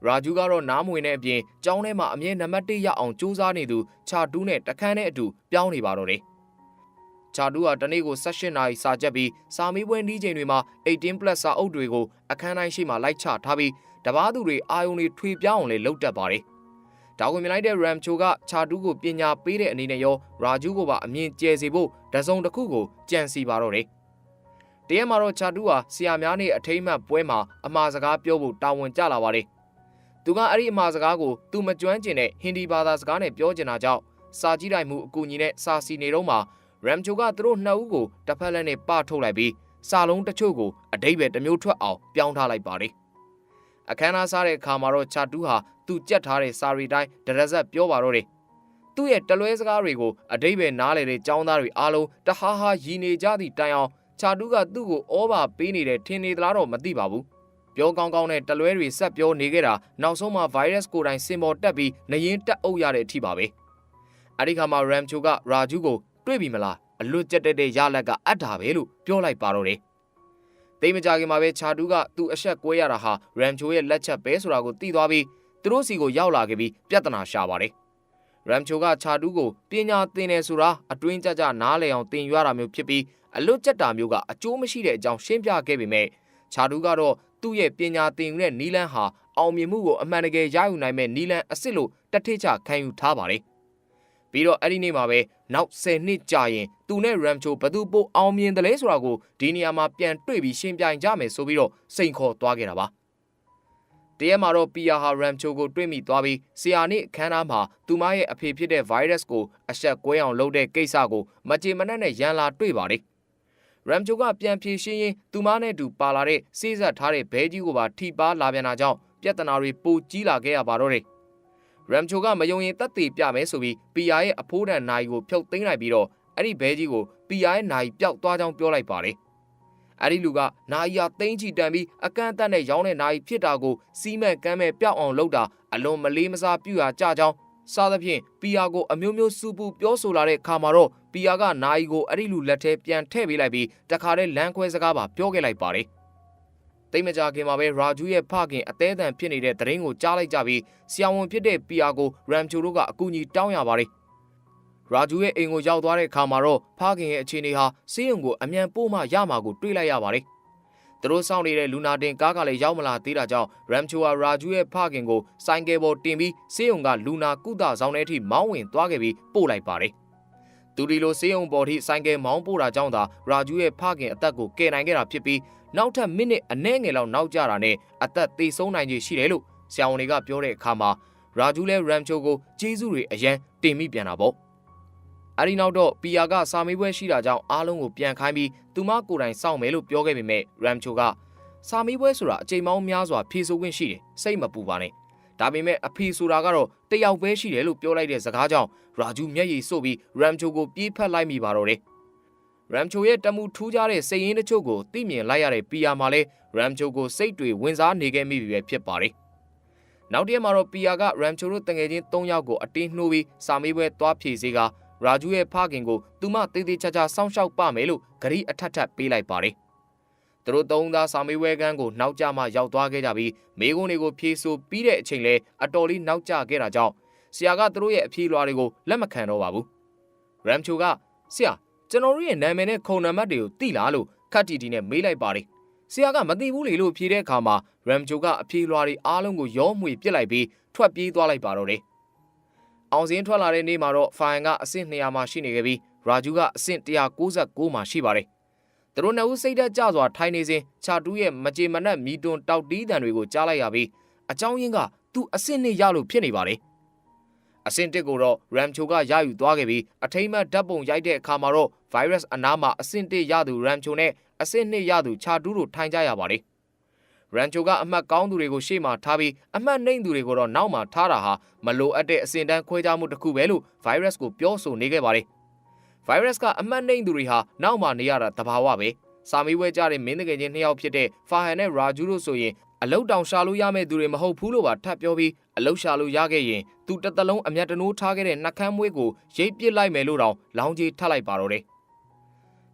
Raju ကတော့နားမဝင်တဲ့အပြင်ကျောင်းထဲမှာအမြဲနံပါတ်1ရအောင်စူးစမ်းနေသူချာတူးနဲ့တခန်းနဲ့အတူပြောင်းနေပါတော့တယ်။ချာတူးဟာတနေ့ကို18နာရီစာချက်ပြီးစာမေးပွဲနှီးချိန်တွေမှာ18+ စာအုပ်တွေကိုအခန်းတိုင်းရှိမှလိုက်ချထားပြီးတပားသူတွေအာယုံတွေထွေပြောင်းအောင်လေလုပ်တတ်ပါတယ်။ဒါကိုမြင်လိုက်တဲ့Ramcho ကချာတူးကိုပညာပေးတဲ့အနေနဲ့ရောRaju ကိုပါအမြင်ကျယ်စေဖို့တစုံတစ်ခုကိုကြံစီပါတော့တယ်။တရက်မှာတော့ချာတူးဟာဆရာများနဲ့အထိမ်းအမှတ်ပွဲမှာအမှားစကားပြောဖို့တာဝန်ကျလာပါတယ်။သူကအဲ့ဒီအမှားစကားကိုသူမကျွမ်းကျင်တဲ့ဟင်ဒီဘာသာစကားနဲ့ပြောကျင်တာကြောင့်စာကြည့်တိုင်းမှုအကူအညီနဲ့စာစီနေတော့မှာRamcho ကသူတို့နှစ်ဦးကိုတစ်ဖက်လက်နဲ့ပထုတ်လိုက်ပြီးစာလုံးတချို့ကိုအတိတ်ပဲတစ်မျိုးထွက်အောင်ပြောင်းထားလိုက်ပါတယ်။အခမ်းအနားစားတဲ့အခါမှာတော့ချာတူးဟာသူကြက်ထားတဲ့စာရီတိုင်းဒရက်ဆက်ပြောပါတော့တယ်။သူ့ရဲ့တလွဲစကားတွေကိုအတိတ်ပဲနားလေတဲ့ចောင်းသားတွေအားလုံးတဟားဟာရည်နေကြသည့်တိုင်အောင်ချာတူးကသူ့ကိုဩဘာပေးနေတဲ့ထင်နေသလားတော့မသိပါဘူး။ပြောကောင်းကောင်းနဲ့တလွဲတွေဆက်ပြောနေခဲ့တာနောက်ဆုံးမှာ virus ကိုယ်တိုင်စင်ပေါ်တက်ပြီးနရင်တက်အုပ်ရတဲ့အထိပါပဲ။အဲဒီခါမှာRamcho ကRaju ကိုတွေ့ပြီမလား အလွတ်ကျက်တဲ့ရလက်က အပ်တာပဲလို့ပြောလိုက်ပါတော့တယ်။တိတ်မကြခင်မှာပဲချာတူးကသူ့အဆက်ကွဲရတာဟာရမ်ချိုရဲ့လက်ချက်ပဲဆိုတာကိုသိသွားပြီးသူတို့စီကိုရောက်လာခဲ့ပြီးပြဿနာရှာပါတယ်။ရမ်ချိုကချာတူးကိုပညာသင်နေဆိုတာအတွင်းကြကြနားလည်အောင်သင်ရွရတာမျိုးဖြစ်ပြီးအလွတ်ကျက်တာမျိုးကအကျိုးမရှိတဲ့အကြောင်းရှင်းပြခဲ့ပေမဲ့ချာတူးကတော့သူ့ရဲ့ပညာသင်ယူတဲ့နီလန်းဟာအောင်မြင်မှုကိုအမှန်တကယ်ရယူနိုင်မဲ့နီလန်းအစ်စ်လို့တထိတ်ချခံယူထားပါတယ်။ပြီးတော့အဲ့ဒီနေ့မှာပဲနောက်10နှစ်ကြာရင်သူနဲ့ရမ်ချိုဘသူပိုအောင်မြင်တယ်လဲဆိုတာကိုဒီနေရာမှာပြန်တွေ့ပြီးရှင်းပြကြမယ်ဆိုပြီးတော့စိန်ခေါ်သွားခဲ့တာပါ။တရက်မှာတော့ပီယာဟာရမ်ချိုကိုတွေ့မိသွားပြီးဆရာနေ့အခမ်းအနားမှာသူမရဲ့အဖေဖြစ်တဲ့ဗိုင်းရပ်စ်ကိုအဆက်ကွဲအောင်လုပ်တဲ့ကိစ္စကိုမကြေမနက်နဲ့ရန်လာတွေ့ပါတယ်။ရမ်ချိုကပြန်ဖြေရှင်းရင်းသူမနဲ့တူပါလာတဲ့စေးဆက်ထားတဲ့ဘဲကြီးကိုပါထိပါလာပြန်တာကြောင့်ပြဿနာတွေပိုကြီးလာခဲ့ရပါတော့တယ်။ရမ်ချိုကမယုံရင်တက်တည်ပြမယ်ဆိုပြီးပီယာရဲ့အဖိုးတန်နိုင်ကိုဖြုတ်သိမ်းလိုက်ပြီးတော့အဲ့ဒီဘဲကြီးကိုပီယာရဲ့နိုင်ပျောက်သွားကြောင်းပြောလိုက်ပါတယ်။အဲ့ဒီလူကနိုင်ရသိန်းချီတန်ပြီးအကန့်အသတ်နဲ့ရောင်းတဲ့နိုင်ဖြစ်တာကိုစီးမဲ့ကမ်းမဲ့ပျောက်အောင်လုပ်တာအလွန်မလေးမစားပြုရာကြကြောင်းစားသဖြင့်ပီယာကိုအမျိုးမျိုးစူပူပြောဆိုလာတဲ့အခါမှာတော့ပီယာကနိုင်ကိုအဲ့ဒီလူလက်ထဲပြန်ထည့်ပေးလိုက်ပြီးတခါတည်းလမ်းခွဲစကားပါပြောခဲ့လိုက်ပါတယ်။တိတ်မကြခင်မှာပဲရာဂျူးရဲ့ဖခင်အသေးအံဖြစ်နေတဲ့သတင်းကိုကြားလိုက်ကြပြီးဆရာဝန်ဖြစ်တဲ့ပီယာကိုရမ်ချိုတို့ကအကူအညီတောင်းရပါတယ်။ရာဂျူးရဲ့အိမ်ကိုရောက်သွားတဲ့အခါမှာတော့ဖခင်ရဲ့အခြေအနေဟာဆေးရုံကိုအမြန်ပို့မှရမှာကိုတွေးလိုက်ရပါတယ်။သူတို့စောင့်နေတဲ့လူနာတင်ကားကလည်းရောက်မလာသေးတာကြောင့်ရမ်ချိုဟာရာဂျူးရဲ့ဖခင်ကိုဆိုင်ကယ်ပေါ်တင်ပြီးဆေးရုံကလူနာကုသဆောင်ထဲထိမောင်းဝင်သွားခဲ့ပြီးပို့လိုက်ပါတယ်။သူဒီလိုဆေးရုံပေါ်ထိဆိုင်ကယ်မောင်းပို့တာကြောင့်သာရာဂျူးရဲ့ဖခင်အသက်ကိုကယ်နိုင်ခဲ့တာဖြစ်ပြီးနောက်ထပ်မိနစ်အနည်းငယ်လောက်နောက်ကျတာနဲ့အသက်သေဆုံးနိုင်ခြေရှိတယ်လို့ဆရာဝန်တွေကပြောတဲ့အခါမှာရာဂျူးလဲရမ်ချိုကိုကျေးဇူးတွေအရန်တင်မိပြန်တာပေါ့။အဲဒီနောက်တော့ပီယာကစာမေးပွဲရှိတာကြောင့်အားလုံးကိုပြန်ခိုင်းပြီးသူမကိုယ်တိုင်စောင့်မယ်လို့ပြောခဲ့ပေမဲ့ရမ်ချိုကစာမေးပွဲဆိုတာအချိန်ပေါင်းများစွာဖြေဆိုခွင့်ရှိတယ်စိတ်မပူပါနဲ့ဒါပေမဲ့အဖေဆိုတာကတော့တယောက်ပဲရှိတယ်လို့ပြောလိုက်တဲ့စကားကြောင့်ရာဂျူးမျက်ရည်စို့ပြီးရမ်ချိုကိုပြေးဖက်လိုက်မိပါတော့တယ်ရမ်ချိုရဲ့တမှုထူးခြားတဲ့စိတ်ရင်းတချို့ကိုသိမြင်လိုက်ရတဲ့ပီယာမှာလည်းရမ်ချိုကိုစိတ်တွေဝင်စားနေခဲ့မိပြီပဲဖြစ်ပါတယ်။နောက်တရက်မှာတော့ပီယာကရမ်ချိုတို့တငယ်ချင်း3ယောက်ကိုအတင်းနှိုးပြီးစာမေးပွဲသွားဖြေစေကရာဂျူးရဲ့ဖခင်ကိုသူမတေးသေးချာချာစောင့်ရှောက်ပါမယ်လို့ဂရီအထက်ထပ်ပေးလိုက်ပါတယ်။သူတို့သုံးသားစာမေးပွဲကန်းကိုနောက်ကျမှရောက်သွားခဲ့ကြပြီးမေကွန်းတွေကိုဖြေဆိုပြီးတဲ့အချိန်လဲအတော်လေးနောက်ကျခဲ့တာကြောင့်ဆရာကသူတို့ရဲ့အဖြေလွှာတွေကိုလက်မခံတော့ပါဘူး။ရမ်ချိုကဆရာကျွန်တော်တို့ရဲ့နာမည်နဲ့ခုံနံပါတ်တွေကိုသိလားလို့ခက်တီတီနဲ့မေးလိုက်ပါတယ်။ဆရာကမသိဘူးလေလို့ဖြေတဲ့အခါမှာရမ်ချိုကအဖြေလွှာတွေအားလုံးကိုရောမွေပစ်လိုက်ပြီးထွက်ပြေးသွားလိုက်ပါတော့တယ်။အောင်စင်းထွက်လာတဲ့နေ့မှာတော့ဖိုင်ကအဆင့်200မှာရှိနေခဲ့ပြီးရာဂျူးကအဆင့်196မှာရှိပါတယ်။သူတို့နှစ်ဦးစိတ်သက်ကြစွာထိုင်နေစဉ်ချာတူးရဲ့မကြေမနက်မီတွန်တောက်တီးတံတွေကိုကြားလိုက်ရပြီးအကြောင်းရင်းကသူအဆင့်2ရလို့ဖြစ်နေပါတယ်။အဆင့်1ကိုတော့ရမ်ချိုကရယူသွားခဲ့ပြီးအထိမ်းအမှတ်ဓာတ်ပုံရိုက်တဲ့အခါမှာတော့ဗိုင်းရပ်စ်အနားမှာအဆင့်1ရသူရမ်ချိုနဲ့အဆင့်2ရသူချာတူးတို့ထိုင်ကြရပါတယ်။ရမ်ချိုကအမှတ်ကောင်းသူတွေကိုရှေ့မှာထားပြီးအမှတ်နှိမ့်သူတွေကိုတော့နောက်မှာထားတာဟာမလိုအပ်တဲ့အဆင့်တန်းခွဲခြားမှုတစ်ခုပဲလို့ဗိုင်းရပ်စ်ကိုပြောဆိုနေခဲ့ပါတယ်။ဗိုင်းရပ်စ်ကအမှတ်နှိမ့်သူတွေဟာနောက်မှာနေရတာသဘာဝပဲ။စာမေးပွဲကြတဲ့မင်းတကယ်ချင်း2ယောက်ဖြစ်တဲ့ဖာဟန်နဲ့ရာဂျူးတို့ဆိုရင်အလုတ်တောင်ရှာလို့ရမယ့်သူတွေမဟုတ်ဘူးလို့ပါထပ်ပြောပြီးအလုတ်ရှာလို့ရခဲ့ရင်သူတစ်သလုံးအမျက်တနိုးထားခဲ့တဲ့နှက်ခမ်းမွေးကိုရိတ်ပစ်လိုက်မယ်လို့တောင်လောင်းကြီးထပ်လိုက်ပါတော့တယ်။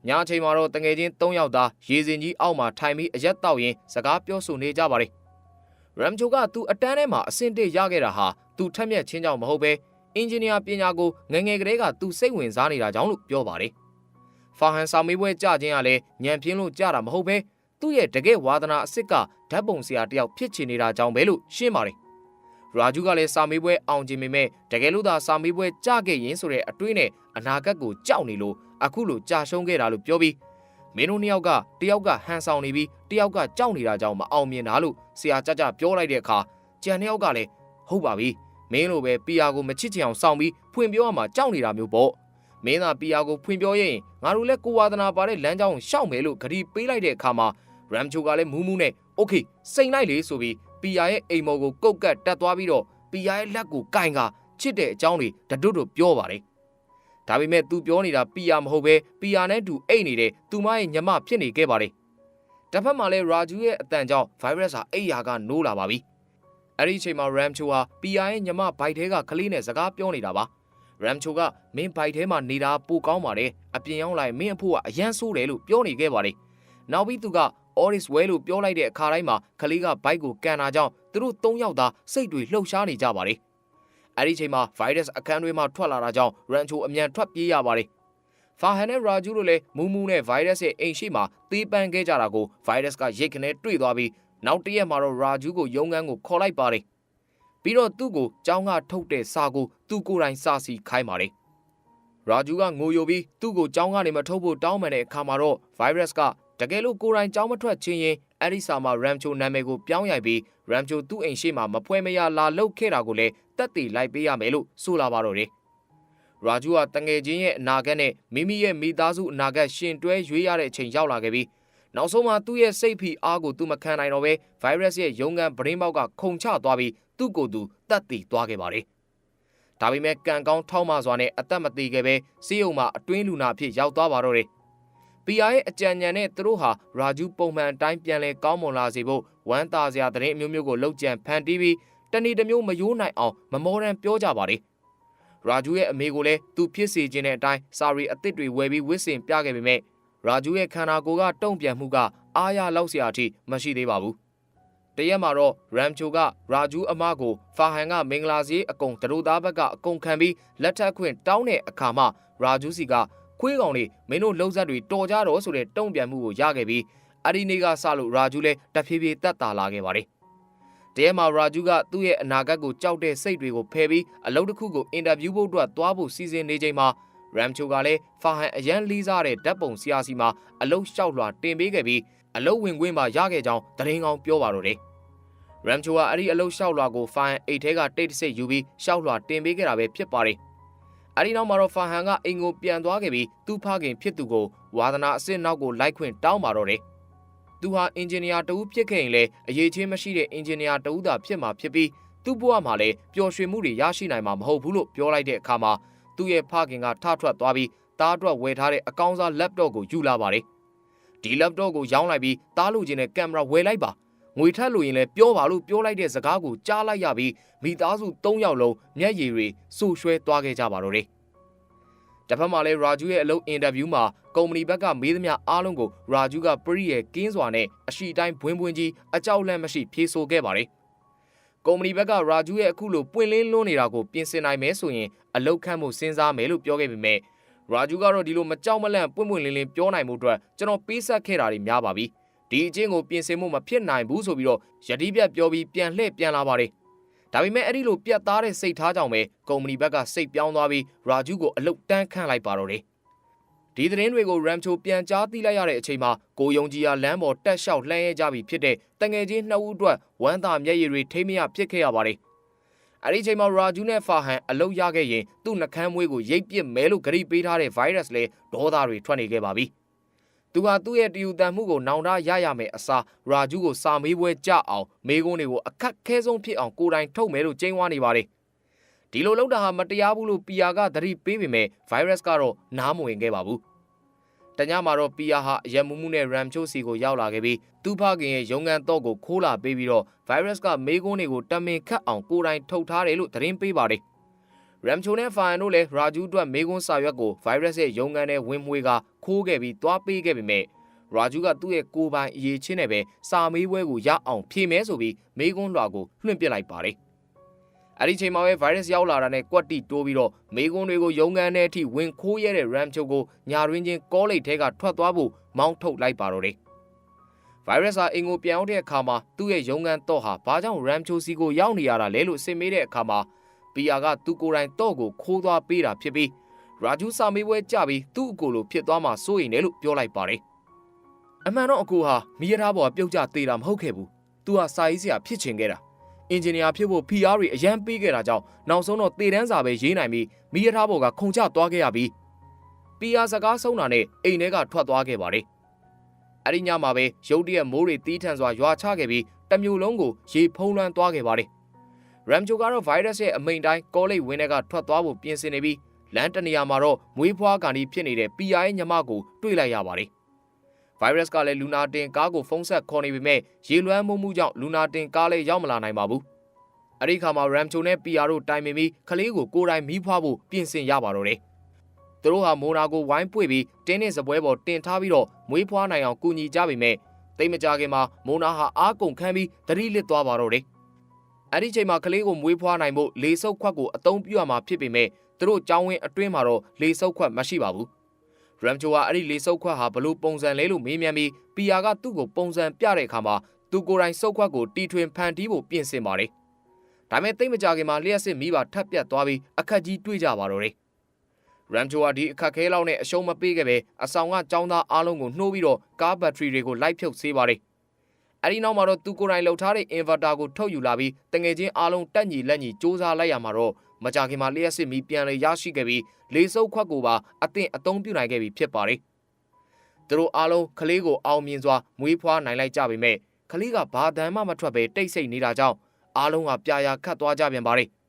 ညအချိန်မှာတော့တငယ်ချင်း3ယောက်သားရေစင်ကြီးအောက်မှာထိုင်ပြီးအရက်တောက်ရင်းစကားပြောဆိုနေကြပါတယ်။ရမ်ချိုကသူအတန်းထဲမှာအဆင့်1ရခဲ့တာဟာသူထက်မြက်ချင်းကြောင့်မဟုတ်ပဲအင်ဂျင်နီယာပညာကိုငငယ်ကလေးကသူစိတ်ဝင်စားနေတာကြောင့်လို့ပြောပါတယ်။ဖာဟန်စာမေးပွဲကြခြင်းကလည်းညံပြင်းလို့ကြတာမဟုတ်ပဲသူ့ရဲ့တကယ်ဝါသနာအစ်စ်ကဓာတ်ပုံဆရာတယောက်ဖြစ်ချင်နေတာကြောင့်ပဲလို့ရှင်းပါတယ်။ရာဂျူးကလည်းစာမေးပွဲအောင်ကျင်ပေမဲ့တကယ်လို့သာစာမေးပွဲကြခဲ့ရင်ဆိုတဲ့အတွေးနဲ့အနာဂတ်ကိုကြောက်နေလို့အခုလိုကြာရှုံးခဲ့တာလို့ပြောပြီးမင်းတို့နှစ်ယောက်ကတယောက်ကဟန်ဆောင်နေပြီးတယောက်ကကြောက်နေတာကြောင့်မအောင်မြင်တာလို့ဆရာကြကြပြောလိုက်တဲ့အခါကြံနှစ်ယောက်ကလည်းဟုတ်ပါပြီမင်းလိုပဲပီယာကိုမချစ်ချင်အောင်စောင့်ပြီးဖွင့်ပြောရမှာကြောက်နေတာမျိုးပေါ့မင်းသာပီယာကိုဖွင့်ပြောရင်ငါတို့လည်းကိုဝါသနာပါတဲ့လမ်းကြောင်းရှောက်မယ်လို့ဂရီပေးလိုက်တဲ့အခါမှာရမ်ချိုကလည်းမူးမူးနဲ့โอเคစိန်လိုက်လေဆိုပြီးပီယာရဲ့အိမ်မော်ကိုကုတ်ကတ်တက်သွားပြီးတော့ပီယာရဲ့လက်ကိုကင်ကချစ်တဲ့အကြောင်းတွေတတွတ်ပြောပါတယ်ဒါပေမဲ့သူပြောနေတာပီယာမဟုတ်ပဲပီယာနဲ့တူအိတ်နေတဲ့သူမရဲ့ညမဖြစ်နေခဲ့ပါတယ်တစ်ဖက်မှာလည်းရာဂျူးရဲ့အတန်ကြောင့်ဗိုင်းရပ်စ်ဟာအိတ်ရာကနိုးလာပါပြီအဲ့ဒီအချိန်မှာရမ်ချိုဟာပီယာရဲ့ညမဘိုက်ထဲကကလေးနဲ့စကားပြောနေတာပါ ရမ်ချိုကမင်းဘိုက်ထဲမှာနေတာပိုကောင်းပါတယ်အပြင်ရောက်လိုက်မင်းအဖို့ကအရန်ဆိုးတယ်လို့ပြောနေခဲ့ပါတယ်နောက်ပြီးသူက Oris Well လို့ပြောလိုက်တဲ့အခါတိုင်းမှာကလေးကဘိုက်ကိုကန်တာကြောင့်သူတို့၃ယောက်သာစိတ်တွေလှုပ်ရှားနေကြပါတယ်အဲ့ဒီချိန်မှာ virus အခန်းတွေမှာထွက်လာတာကြောင့်ရန်ချိုအမြန်ထွက်ပြေးရပါတယ်ဖာဟန်နဲ့ရာဂျူတို့လည်းမူးမူးနဲ့ virus ရဲ့အိမ်ရှိမှာသေးပန်းခဲ့ကြတာကို virus ကရိတ်ခနဲတွေ့သွားပြီးနောက်တရက်မှာတော့ရာဂျူကိုရုံးခန်းကိုခေါ်လိုက်ပါတယ်ပြီးတော့သူ့ကိုကျောင်းကထုတ်တဲ့စာကိုသူကိုယ်တိုင်စာစီခိုင်းပါတယ်ရာဂျူကငိုယိုပြီးသူ့ကိုကျောင်းကနေမထုတ်ဖို့တောင်းပန်တဲ့အခါမှာတော့ virus ကတကယ်လို့ကိုယ်တိုင်ကျောင်းမထွက်ချင်းရင်အဲ့ဒီစာမှာ Ramcho နာမည်ကိုပြောင်းရိုက်ပြီး Ramcho သူ့အိမ်ရှိမှာမဖွဲမရလာလှုပ်ခဲ့တာကိုလည်းတက်တည်လိုက်ပေးရမယ်လို့ဆိုလာပါတော့တယ်ရာဂျူကတငယ်ချင်းရဲ့အနာဂတ်နဲ့မိမိရဲ့မိသားစုအနာဂတ်ရှင်တွဲရွေးရတဲ့အချိန်ရောက်လာခဲ့ပြီးနောက်ဆုံးမှာသူ့ရဲ့စိတ်ဖိအားကိုသူမခံနိုင်တော့ပဲ virus ရဲ့ရုံးခန်းပရင်းပေါက်ကခုန်ချသွားပြီးသူ့ကိုယ်သူတက်တည်သွားခဲ့ပါတယ်ဒါပေမဲ့ကံကောင်းထောက်မစွာနဲ့အသက်မသေးခဲ့ပဲစီးရုံမှာအတွင်းလူနာအဖြစ်ရောက်သွားပါတော့တယ်ပီယာရဲ့အကြံဉာဏ်နဲ့သူတို့ဟာရာဂျူပုံမှန်အတိုင်းပြန်လဲကောင်းမွန်လာစေဖို့ဝမ်းသာစရာသတင်းအမျိုးမျိုးကိုလှုပ်ကြံဖန်တီးပြီးတနေ့တစ်မျိုးမယိုးနိုင်အောင်မမောရန်ပြောကြပါတယ်ရာဂျူရဲ့အမေကိုလည်းသူဖြစ်စေခြင်းတဲ့အတိုင်းစာရီအသစ်တွေဝယ်ပြီးဝစ်စင်ပြခဲ့ပေမဲ့ရာဂျူရဲ့ခန္ဓာကိုယ်ကတုံ့ပြန်မှုကအားရလောက်စရာအထိမရှိသေးပါဘူးတရက်မှာတော့ရမ်ချိုကရာဂျူအမကိုဖာဟန်ကမင်္ဂလာစည်းအကုန်တရူသားဘက်ကအကုန်ခံပြီးလက်ထပ်ခွင့်တောင်းတဲ့အခါမှာရာဂျူစီကခွေးကောင်လေးမင်းတို့လှုပ်ဆက်တွေတော်ကြတော့ဆိုတဲ့တုံ့ပြန်မှုကိုရခဲ့ပြီးအဲ့ဒီနေ့ကစလို့ရာဂျူလည်းတဖြည်းဖြည်းတက်တာလာခဲ့ပါတယ်တရက်မှာရာဂျူကသူ့ရဲ့အနာဂတ်ကိုကြောက်တဲ့စိတ်တွေကိုဖယ်ပြီးအလုပ်တစ်ခုကိုအင်တာဗျူးဖို့အတွက်သွားဖို့စီစဉ်နေချိန်မှာရမ်ချိုကလည်းဖာဟန်အရန်လေးစားတဲ့ဓာတ်ပုံဆရာစီမှာအလုပ်လျှောက်လွှာတင်ပေးခဲ့ပြီးအလုပ်ဝင်ခွင့်ပါရခဲ့ကြောင်းသတင်းကောင်းပြောပါတော့တယ်ရမ်ချိုကအဲ့ဒီအလုပ်လျှောက်လွှာကိုဖာဟန်အိတ်ထဲကတိတ်တဆိတ်ယူပြီးလျှောက်လွှာတင်ပေးခဲ့တာပဲဖြစ်ပါတယ်အဲ့ဒီနောက်မှာတော့ဖာဟန်ကအိမ်ကိုပြန်သွားခဲ့ပြီးသူ့ဖခင်ဖြစ်သူကိုဝါသနာအစ်စ်နောက်ကိုလိုက်ခွင့်တောင်းပါတော့တယ်သူဟာအင်ဂျင်နီယာတဦးဖြစ်ခဲ့ရင်လည်းအရေးချင်းမရှိတဲ့အင်ဂျင်နီယာတဦးသာဖြစ်မှာဖြစ်ပြီးသူ့ဘဝမှာလည်းပျော်ရွှင်မှုတွေရရှိနိုင်မှာမဟုတ်ဘူးလို့ပြောလိုက်တဲ့အခါမှာသူ့ရဲ့ဖခင်ကထထွက်သွားပြီးတားအတွက်ဝယ်ထားတဲ့အကောင်းစား laptop ကိုယူလာပါတယ်ဒီ laptop ကိုရောင်းလိုက်ပြီးတားလို့ခြင်းနဲ့ကင်မရာဝယ်လိုက်ပါငွေထက်လို့ရင်လည်းပြောပါလို့ပြောလိုက်တဲ့စကားကိုကြားလိုက်ရပြီးမိသားစု၃ယောက်လုံးမျက်ရည်တွေဆူရွှဲသွားခဲ့ကြပါတော့တယ်တစ်ဖက်မှာလည်းရာဂျူရဲ့အလုပ်အင်တာဗျူးမှာကုမ္ပဏီဘက်ကမေးသမျှအားလုံးကိုရာဂျူကပရိရဲ့ကင်းစွာနဲ့အရှိတိုင်းဘွင်းဘွင်းကြီးအကြောက်လန့်မရှိဖြေဆိုခဲ့ပါတယ်ကုမ္ပဏီဘက်ကရာဂျူရဲ့အခုလိုပွင့်လင်းလွန်းနေတာကိုပြင်ဆင်နိုင်မယ်ဆိုရင်အလုပ်ခန့်မှုစဉ်းစားမယ်လို့ပြောခဲ့ပေမဲ့ရာဂျူကတော့ဒီလိုမကြောက်မလန့်ပွင့်ပွင့်လင်းလင်းပြောနိုင်မှုအတွက်ကျွန်တော်ပေးဆက်ခဲ့တာတွေများပါပြီဒီအချင်းကိုပြင်ဆင်မှုမဖြစ်နိုင်ဘူးဆိုပြီးတော့ယတိပြတ်ပြောပြီးပြန်လှည့်ပြန်လာပါတယ်ဒါပေမဲ့အဲ့ဒီလိုပြတ်သားတဲ့စိတ်ထားကြောင့်ပဲကုမ္ပဏီဘက်ကစိတ်ပြောင်းသွားပြီးရာဂျူကိုအလုတ်တန်းခန့်လိုက်ပါတော့တယ်ဒီသတင်းတွေကိုရမ်ချိုပြန်ကြားသိလိုက်ရတဲ့အချိန်မှာကိုယုံကြည်ရလမ်းပေါ်တက်လျှောက်လှမ်းရဲကြပြီဖြစ်တဲ့တငယ်ချင်းနှစ်ဦးအတွက်ဝမ်းသာမျက်ရည်တွေထိမ့်မရဖြစ်ခဲ့ရပါတယ်အဲ့ဒီအချိန်မှာရာဂျူနဲ့ဖာဟန်အလုတ်ရခဲ့ရင်သူ့နှကမ်းမွေးကိုရိတ်ပစ်မဲလို့ဂရိပေးထားတဲ့ virus လည်းဒေါသတွေထွက်နေခဲ့ပါပြီသူဟာသူ့ရဲ့တယူတန်မှုကိုနောင်တရမယ်အစားရာဂျူကိုစာမေးပွဲကြအောင်မေးခွန်းတွေကိုအခက်ခဲဆုံးဖြစ်အောင်ကိုယ်တိုင်ထုတ်မယ်လို့ကြိမ်းဝါနေပါတယ်ဒီလိုလုပ်တာဟာမတရားဘူးလို့ပီယာကသတိပေးပေမဲ့ virus ကတော့နားမဝင်ခဲ့ပါဘူးတညမှာတော့ပီယာဟာအယက်မူးမှုနဲ့ရမ်ချိုစီကိုရောက်လာခဲ့ပြီးသူ့ဖခင်ရဲ့ရုံးခန်းတော့ကိုခိုးလာပေးပြီးတော့ virus ကမေးခွန်းတွေကိုတမင်ခတ်အောင်ကိုယ်တိုင်ထုတ်ထားတယ်လို့သတင်းပေးပါတယ်ရမ်ချိုနဲ့ဖာဟန်တို့လည်းရာဂျူအတွက်မေးခွန်းစာရွက်ကို virus ရဲ့ရုံးခန်းထဲဝင်မွေကခိုးခဲ့ပြီးသွားပေးခဲ့ပေမဲ့ရာဂျူကသူ့ရဲ့ကိုယ်ပိုင်အရေးချင်းနဲ့ပဲစာမေးပွဲကိုရအောင်ဖြေမဲဆိုပြီးမေးခွန်းလွှာကိုလွှင့်ပစ်လိုက်ပါတယ်အဲ့ဒီချိန်မှာပဲ virus ရောက်လာတာနဲ့ကွက်တီတိုးပြီးတော့မေးခွန်းတွေကိုရုံးခန်းထဲအထိဝင်ခိုးရတဲ့ရမ်ချိုကိုညာရင်းချင်းကောလိပ်ထဲကထွက်သွားဖို့မောင်းထုတ်လိုက်ပါတော့တယ်virus ဟာအင်ကိုပြန်ရောက်တဲ့အခါမှာသူ့ရဲ့ရုံးခန်းတော့ဟာဘာကြောင့်ရမ်ချိုစီကိုရောက်နေရတာလဲလို့စစ်မေးတဲ့အခါမှာပီယာကသူကိုယ်တိုင်တော့ကိုခိုးသွားပေးတာဖြစ်ပြီးရာဂျူစာမေးပွဲကြပြီးသူ့အကိုလိုဖြစ်သွားမှစိုးရိမ်တယ်လို့ပြောလိုက်ပါတယ်အမှန်တော့အကိုဟာမိရထားပေါ်ပြုတ်ကျသေးတာမဟုတ်ခဲ့ဘူးသူဟာစာရေးဆရာဖြစ်ချင်ခဲ့တာအင်ဂျင်နီယာဖြစ်ဖို့ PR တွေအရန်ပေးခဲ့တာကြောင့်နောက်ဆုံးတော့သေတန်းစာပဲရေးနိုင်ပြီးမိရထားပေါ်ကခုန်ချသွားခဲ့ရပြီး PR စကားဆုံးတာနဲ့အိမ်ထဲကထွက်သွားခဲ့ပါတယ်အဲ့ဒီညမှာပဲရုတ်တရက်မိုးတွေတီးထန်စွာရွာချခဲ့ပြီးတမျိုးလုံးကိုရေဖုံးလွှမ်းသွားခဲ့ပါတယ်ရမ်ချိုကတော့ virus ရဲ့အမိန်တိုင်းကောလိပ်ဝင်းထဲကထွက်သွားဖို့ပြင်ဆင်နေပြီးလမ်းတနေရာမှာတော့မွေးဖွားကန်ဒီဖြစ်နေတဲ့ PR ရဲ့ညီမကိုတွေ့လိုက်ရပါတယ်virus ကလည်းလူနာတင်ကားကိုဖုန်းဆက်ခေါ်နေပေမဲ့ရေလွှမ်းမှုကြောင့်လူနာတင်ကားလည်းရောက်မလာနိုင်ပါဘူး အဲ့ဒီခါမှာ Ramcho နဲ့ PR တို့တိုင်ပင်ပြီးကလေးကိုကိုယ်တိုင်မီးဖွားဖို့ပြင်ဆင်ရပါတော့တယ်။သူတို့ဟာမိုနာကိုဝိုင်းပွေပြီးတင်းနစ်စပွဲပေါ်တင်ထားပြီးတော့မွေးဖွားနိုင်အောင်ကူညီကြပေမဲ့တိတ်မကြခင်မှာမိုနာဟာအားကုန်ခန်းပြီးသတိလစ်သွားပါတော့တယ်။အဲ့ဒီချိန်မှာကလေးကိုမွေးဖွားနိုင်ဖို့လေဆုပ်ခွက်ကိုအသုံးပြုရမှာဖြစ်ပေမဲ့သူတို့ကျောင်းဝင်းအတွင်းမှာတော့လေဆုပ်ခွက်မရှိပါဘူး။ Ramcho ကအဲ့ဒီလေဆုပ်ခွက်ဟာဘလို့ပုံစံလဲလို့မေးမြန်းပြီး PR ကသူ့ကိုပုံစံပြတဲ့အခါမှာသူကိုယ်တိုင်ဆုပ်ခွက်ကိုတီထွင်ဖန်တီးဖို့ပြင်ဆင်ပါတယ်။ဒါပေမဲ့တိတ်မကြခင်မှာလျှက်စစ်မိပါထပ်ပြတ်သွားပြီးအခက်ကြီးတွေ့ကြပါတော့တယ်။ Ramcho ကဒီအခက်ခဲလောက်နဲ့အရှုံးမပေးခဲ့ပဲအဆောင်ကចောင်းသားအားလုံးကိုနှိုးပြီးတော့ကားဘက်ထရီတွေကိုလိုက်ဖြုတ်ဆေးပါတယ်။အဲဒီနောက်မှာတော့သူကိုယ်တိုင်လှုပ်ထားတဲ့ inverter ကိုထုတ်ယူလာပြီးတငယ်ချင်းအားလုံးတက်ညီလက်ညီစ조사လိုက်ရမှာတော့မကြခင်မှာလျှက်စစ်မိပြန်လေရရှိခဲ့ပြီးလေဆုပ်ခွက်ကိုပါအသင့်အသုံးပြုနိုင်ခဲ့ပြီဖြစ်ပါတယ်။သူတို့အားလုံးကလေးကိုအောင်မြင်စွာမွေးဖွားနိုင်လိုက်ကြပေမဲ့ကလေးကဘာတမ်းမှမထွက်ပဲတိတ်ဆိတ်နေတာကြောင့်အားလုံးကပြာရာခတ်သွားကြပြန်ပါတယ်။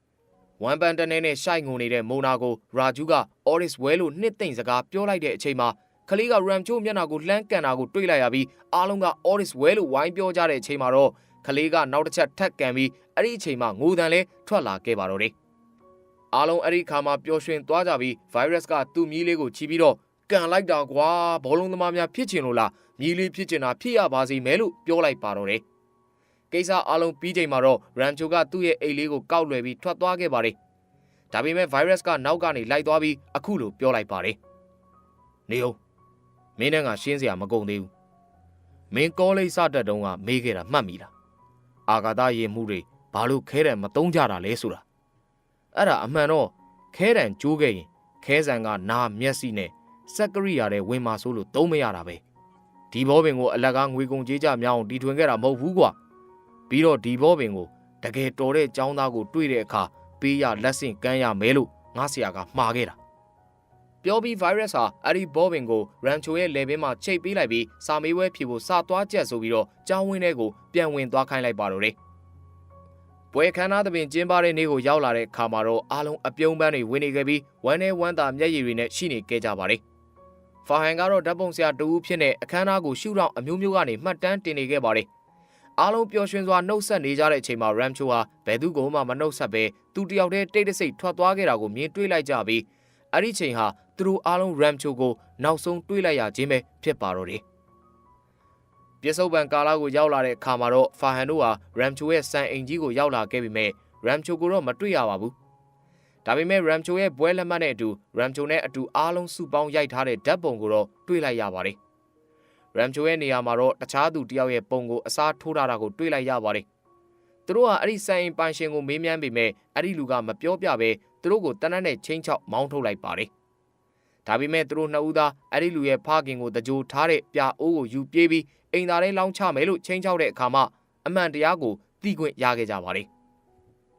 ဝမ်ပန်တနဲနဲ့ရှိုက်ငုံနေတဲ့မိုနာကိုရာဂျူးက Oris ဝဲလို့နှစ်သိမ့်စကားပြောလိုက်တဲ့အချိန်မှာကလေးက Ramcho မျက်နှာကိုလှမ်းကန်တာကိုတွေ့လိုက်ရပြီးအားလုံးက Oris ဝဲလို့ဝိုင်းပြောကြတဲ့အချိန်မှာတော့ကလေးကနောက်တစ်ချက်ထပ်ကန်ပြီးအဲ့ဒီအချိန်မှာငိုတန်လဲထွက်လာခဲ့ပါတော့တယ်။အားလုံးအဲ့ဒီခါမှာပျော်ရွှင်သွားကြပြီး Virus ကသူ့မြီးလေးကိုချီပြီးတော့ကန်လိုက်တာကွာဘောလုံးသမားများဖြစ်ချင်လို့လားမြီးလေးဖြစ်ချင်တာဖြစ်ရပါစေမယ်လို့ပြောလိုက်ပါတော့တယ်။ကိစ္စအားလုံးပြီးချိန်မှာတော့ Ramcho ကသူ့ရဲ့အိတ်လေးကိုကောက်လွယ်ပြီးထွက်သွားခဲ့ပါတယ်။ဒါပေမဲ့ Virus ကနောက်ကနေလိုက်သွားပြီးအခုလိုပြောလိုက်ပါတယ်။နေအောင်မင်းနဲ့ငါရှင်းစရာမကုန်သေးဘူး။မင်းကောလိပ်စတက်တုန်းကမေးခဲ့တာမှတ်မိလား။အာဂါသရေမှုတွေဘာလို့ခဲတယ်မတုံးကြတာလဲဆိုတာ။အဲ့ဒါအမှန်တော့ခဲတံကျိုးခဲ့ရင်ခဲဆန်ကနာမျက်စိနဲ့စက်ကရိယာတဲ့ဝင်မာဆိုးလို့သုံးမရတာပဲ။ဒီဘောပင်ကိုအလကားငွေကုန်ကြေးကြမြောင်းတီထွင်ခဲ့တာမဟုတ်ဘူးကွာ။ပြီးတော့ဒီဘောပင်ကိုတကယ်တော်တဲ့ចောင်းသားကိုတွေ့တဲ့အခါပေးရလက်ဆင့်ကမ်းရမယ်လို့ငါဆရာကမှားခဲ့တာပြောပြီး Virus ဟာအဲ့ဒီဘောပင်ကို Ramcho ရဲ့လေဘင်းမှာချိတ်ပေးလိုက်ပြီးစာမေးပွဲဖြေဖို့စသွားချက်ဆိုပြီးတော့ကျောင်းဝင်းထဲကိုပြန်ဝင်သွားခိုင်းလိုက်ပါတော့တယ်ပွဲခန်းသားသပင်ကျင်းပတဲ့နေ့ကိုရောက်လာတဲ့အခါမှာတော့အားလုံးအပြုံးပန်းတွေဝင်နေခဲ့ပြီးဝမ်းနဲ့ဝမ်းသာမျက်ရည်တွေနဲ့ရှိနေခဲ့ကြပါတယ်ဖာဟန်ကတော့ဓာတ်ပုံဆရာတူဦးဖြစ်တဲ့အခမ်းအနားကိုရှုထောင့်အမျိုးမျိုးကနေမှတ်တမ်းတင်နေခဲ့ပါတယ်အားလုံးပျော်ရွှင်စွာနှုတ်ဆက်နေကြတဲ့အချိန်မှာ Ramcho ဟာဘယ်သူကိုမှမနှုတ်ဆက်ပဲသူတယောက်တည်းတိတ်တဆိတ်ထွက်သွားခဲ့တာကိုမြင်တွေ့လိုက်ကြပြီးအဲ့ဒီချိန်ဟာသူတို့အားလုံး Ramcho ကိုနောက်ဆုံးတွေ့လိုက်ရခြင်းပဲဖြစ်ပါတော့တယ်ပြစ္ဆုတ်ပံကာလာကိုရောက်လာတဲ့အခါမှာတော့ဖာဟန်တို့ဟာ Ramcho ရဲ့စံအိမ်ကြီးကိုရောက်လာခဲ့ပြီမဲ့ Ramcho ကိုတော့မတွေ့ရပါဘူးဒါပေမဲ့ Ramcho ရဲ့ပွဲလက်မှတ်နဲ့အတူ Ramcho နဲ့အတူအားလုံးစုပေါင်းရိုက်ထားတဲ့ဓာတ်ပုံကိုတော့တွေ့လိုက်ရပါတယ်Ramcho ရဲ့နေရာမှာတော့တခြားသူတယောက်ရဲ့ပုံကိုအစားထိုးထားတာကိုတွေ့လိုက်ရပါတယ်သူတို့ဟာအဲ့ဒီစံအိမ်ပိုင်ရှင်ကိုမေးမြန်းပေမဲ့အဲ့ဒီလူကမပြောပြပဲသူတို့ကိုတနက်နဲ့ချင်းချောက်မောင်းထုတ်လိုက်ပါတယ်ဒါပေမဲ့သူတို့နှစ်ဦးသားအဲ့ဒီလူရဲ့ဖခင်ကိုတကြိုထားတဲ့ပြအိုးကိုယူပြေးပြီးအိမ်သားထဲလောင်းချမယ်လို့ချင်းချောက်တဲ့အခါမှာအမှန်တရားကိုသိခွင့်ရခဲ့ကြပါတယ်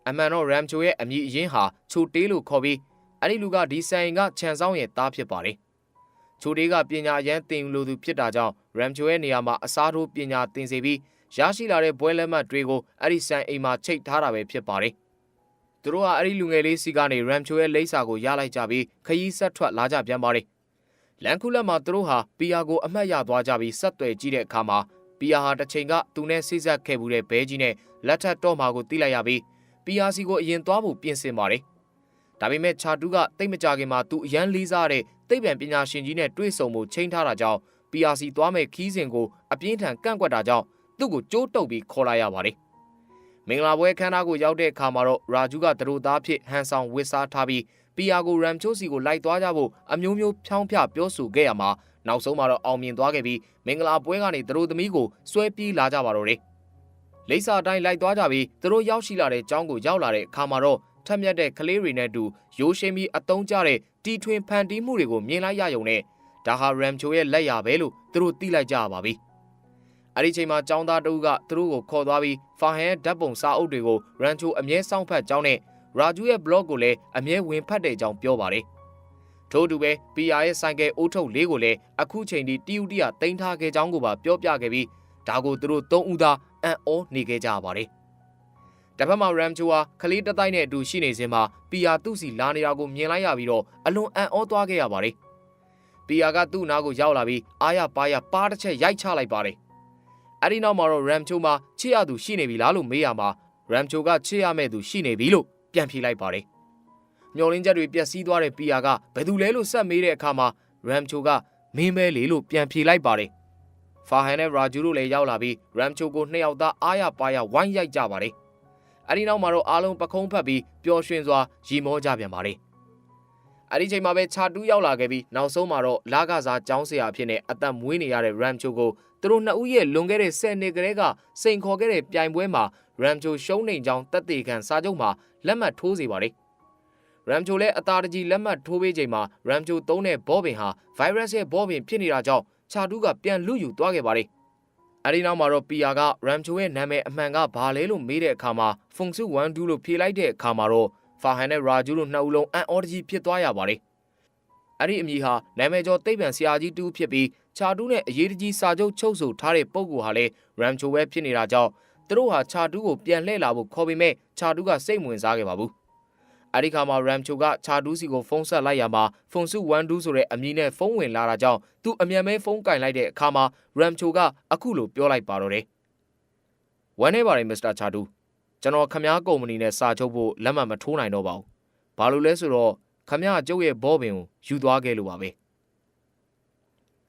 အမှန်တော့ Ramcho ရဲ့အမည်အရင်းဟာချိုတေးလို့ခေါ်ပြီးအဲ့ဒီလူကဒီစံအိမ်ကခြံဆောင်ရဲ့သားဖြစ်ပါတယ်ချိုတေးကပညာရမ်းသင်ယူလိုသူဖြစ်တာကြောင့် Ramcho ရဲ့နေရာမှာအစားထိုးပညာသင်စေပြီးရရှိလာတဲ့ဘွဲလက်မှတ်တွေကိုအဲ့ဒီစံအိမ်မှာချိတ်ထားတာပဲဖြစ်ပါတယ်။သူတို့ကအဲ့ဒီလူငယ်လေးစီကနေ Ramcho ရဲ့လိပ်စာကိုရလိုက်ကြပြီးခရီးဆက်ထွက်လာကြပြန်ပါတယ်။လန်ကူလက်မှာသူတို့ဟာ PR ကိုအမှတ်ရသွားကြပြီးဆက်သွယ်ကြည့်တဲ့အခါမှာ PR ဟာတစ်ချိန်ကသူနဲ့ဆိတ်ဆက်ခဲ့မှုတဲ့ဘဲကြီးနဲ့လက်ထပ်တော့မှာကိုသိလိုက်ရပြီး PR စီကိုအရင်သွားဖို့ပြင်ဆင်ပါတယ်။ဒါပေမဲ့ချာတူးကတိတ်မကြခင်မှာသူအရန်လေးစားတဲ့သိပ္ပံပညာရှင်ကြီးနဲ့တွေ့ဆုံမှုချိန်ထားတာကြောင့် PRC သွားမဲ့ခီးစဉ်ကိုအပြင်းထန်ကန့်ကွက်တာကြောင့်သူ့ကိုကြိုးတုပ်ပြီးခေါ်လာရပါတယ်။မင်္ဂလာပွဲခမ်းနားကိုရောက်တဲ့အခါမှာတော့ရာဂျူးကသူတို့သားဖြစ်ဟန်ဆောင်ဝစ်စားထားပြီး PR ကို Ramcho စီကိုလိုက်သွားကြဖို့အမျိုးမျိုးဖြောင်းဖြပြောဆိုခဲ့ရမှာနောက်ဆုံးမှာတော့အောင်မြင်သွားခဲ့ပြီးမင်္ဂလာပွဲကနေသူတို့သမီးကိုဆွဲပြေးလာကြပါတော့တယ်။လိပ်စာတိုင်းလိုက်သွားကြပြီးသူတို့ရောက်ရှိလာတဲ့ကျောင်းကိုရောက်လာတဲ့အခါမှာတော့ထက်မြက်တဲ့ကလေးတွေနဲ့တူရိုးရှင်းပြီးအတုံးကျတဲ့တီထွင်ဖန်တီးမှုတွေကိုမြင်လိုက်ရရုံနဲ့ဒါဟာ Ramcho ရဲ့လက်ရပဲလို့သူတို့သိလိုက်ကြပါပြီ။အဲ့ဒီချိန်မှာចောင်းသားတို့ကသူတို့ကိုခေါ်သွားပြီးဖာဟန်ရဲ့ဓာတ်ပုံစာအုပ်တွေကို Ramcho အမြဲစောင့်ဖတ်ကြောင်းနဲ့ရာဂျူးရဲ့ blog ကိုလည်းအမြဲဝင်ဖတ်တဲ့အကြောင်းပြောပါတယ်။ထို့အတူပဲ PR ရဲ့ဆိုင်ကယ်အိုးထုတ်လေးကိုလည်းအခုချိန်ထိတီယူတီယာတင်ထားခဲ့ကြောင်းကိုပါပြောပြခဲ့ပြီးဒါကိုသူတို့သုံးဦးသားအံ့ဩနေခဲ့ကြပါတယ်။တစ်ဖက်မှာ Ramcho ဟာကလေးတတိုက်နဲ့အတူရှိနေစဉ်မှာ PR သူ့စီလာနေတာကိုမြင်လိုက်ရပြီးတော့အလွန်အံ့ဩသွားခဲ့ရပါတယ်။ PR ကသူ့နားကိုရောက်လာပြီးအားရပါးပါးတစ်ချက်ရိုက်ချလိုက်ပါတယ်။အဲဒီနောက်မှာတော့ Ramcho မှာချစ်ရသူရှိနေပြီလားလို့မေးရမှာ Ramcho ကချစ်ရမဲ့သူရှိနေပြီလို့ပြန်ဖြေလိုက်ပါတယ်။မျောလင်းချက်တွေပျက်စီးသွားတဲ့ PR ကဘယ်သူလဲလို့ဆက်မေးတဲ့အခါမှာ Ramcho ကမင်းပဲလေလို့ပြန်ဖြေလိုက်ပါတယ်။ Farhan နဲ့ Raju တို့လည်းရောက်လာပြီး Ramcho ကိုနှစ်ယောက်သားအားရပါရဝိုင်းရိုက်ကြပါတယ်။အဲဒီနောက်မှာတော့အားလုံးပခုံးဖက်ပြီးပျော်ရွှင်စွာရီမောကြပြန်ပါတယ်။အဲဒီချိန်မှာပဲခြာတူးရောက်လာခဲ့ပြီးနောက်ဆုံးမှာတော့လာကစားကျောင်းဆရာအဖြစ်နဲ့အသက်မွေးနေရတဲ့ Ramcho ကိုသူတို့နှစ်ဦးရဲ့လွန်ခဲ့တဲ့10နှစ်ကလေးကစိန်ခေါ်ခဲ့တဲ့ပြိုင်ပွဲမှာ Ramcho ရှုံးနေကြောင်းသက်သေခံစာချုပ်မှာလက်မှတ်ထိုးစေပါတယ်။ Ramcho လည်းအသာတကြီးလက်မှတ်ထိုးပေးချိန်မှာ Ramcho သုံးတဲ့ဘောပင်ဟာ virus ရဲ့ဘောပင်ဖြစ်နေတာကြောင့်ခြာတူးကပြန်လူယူသွားခဲ့ပါတယ်။အဲဒီနောက်မှာတော့ PR က Ramcho ရဲ့နာမည်အမှန်ကဘာလဲလို့မေးတဲ့အခါမှာ Fungsu Wangdu လို့ဖြေလိုက်တဲ့အခါမှာတော့ Farhan နဲ့ Raju တို့နှစ်ဦးလုံးအံ့ဩတကြီးဖြစ်သွားရပါတယ်။အဲ့ဒီအမည်ဟာနာမည်ကျော်သိပ္ပံဆရာကြီးတူဖြစ်ပြီးခြာတူးနဲ့အရေးတကြီးစာချုပ်ချုပ်ဆိုထားတဲ့ပုံကူဟာလည်း Ramcho ပဲဖြစ်နေတာကြောင့်သူတို့ဟာခြာတူးကိုပြန်လှည့်လာဖို့ခေါ်ပေမဲ့ခြာတူးကစိတ်ဝင်စားခဲ့ပါဘူး။အဲဒီခါမှာ Ramcho ကခြာတူးစီကိုဖုန်းဆက်လိုက်ရမှာ Fungsu Wangdu ဆိုတဲ့အမည်နဲ့ဖုန်းဝင်လာတာကြောင့်သူအမြန်ပဲဖုန်းကင်လိုက်တဲ့အခါမှာ Ramcho ကအခုလိုပြောလိုက်ပါတော့တယ်။ဝမ်းနေပါတယ်မစ္စတာခြာတူးကျွန်တော်ခမားကုမ္ပဏီနဲ့စာချုပ်ဖို့လက်မှတ်မထိုးနိုင်တော့ပါဘူး။ဘာလို့လဲဆိုတော့ခမရကျုပ်ရဲ့ဘောပင်ကိုယူသွားခဲ့လို့ပါပဲ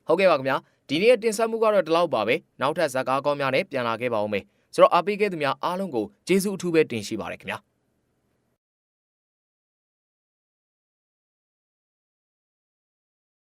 ဟုတ်ကဲ့ပါခင်ဗျာဒီနေ့တင်ဆက်မှုကတော့ဒီလောက်ပါပဲနောက်ထပ်ဇာတ်ကားကောင်းများနဲ့ပြန်လာခဲ့ပါဦးမယ်ဆိုတော့အားပေးခဲ့သူများအားလုံးကိုကျေးဇူးအထူးပဲတင်ရှိပါတယ်ခင်ဗျာ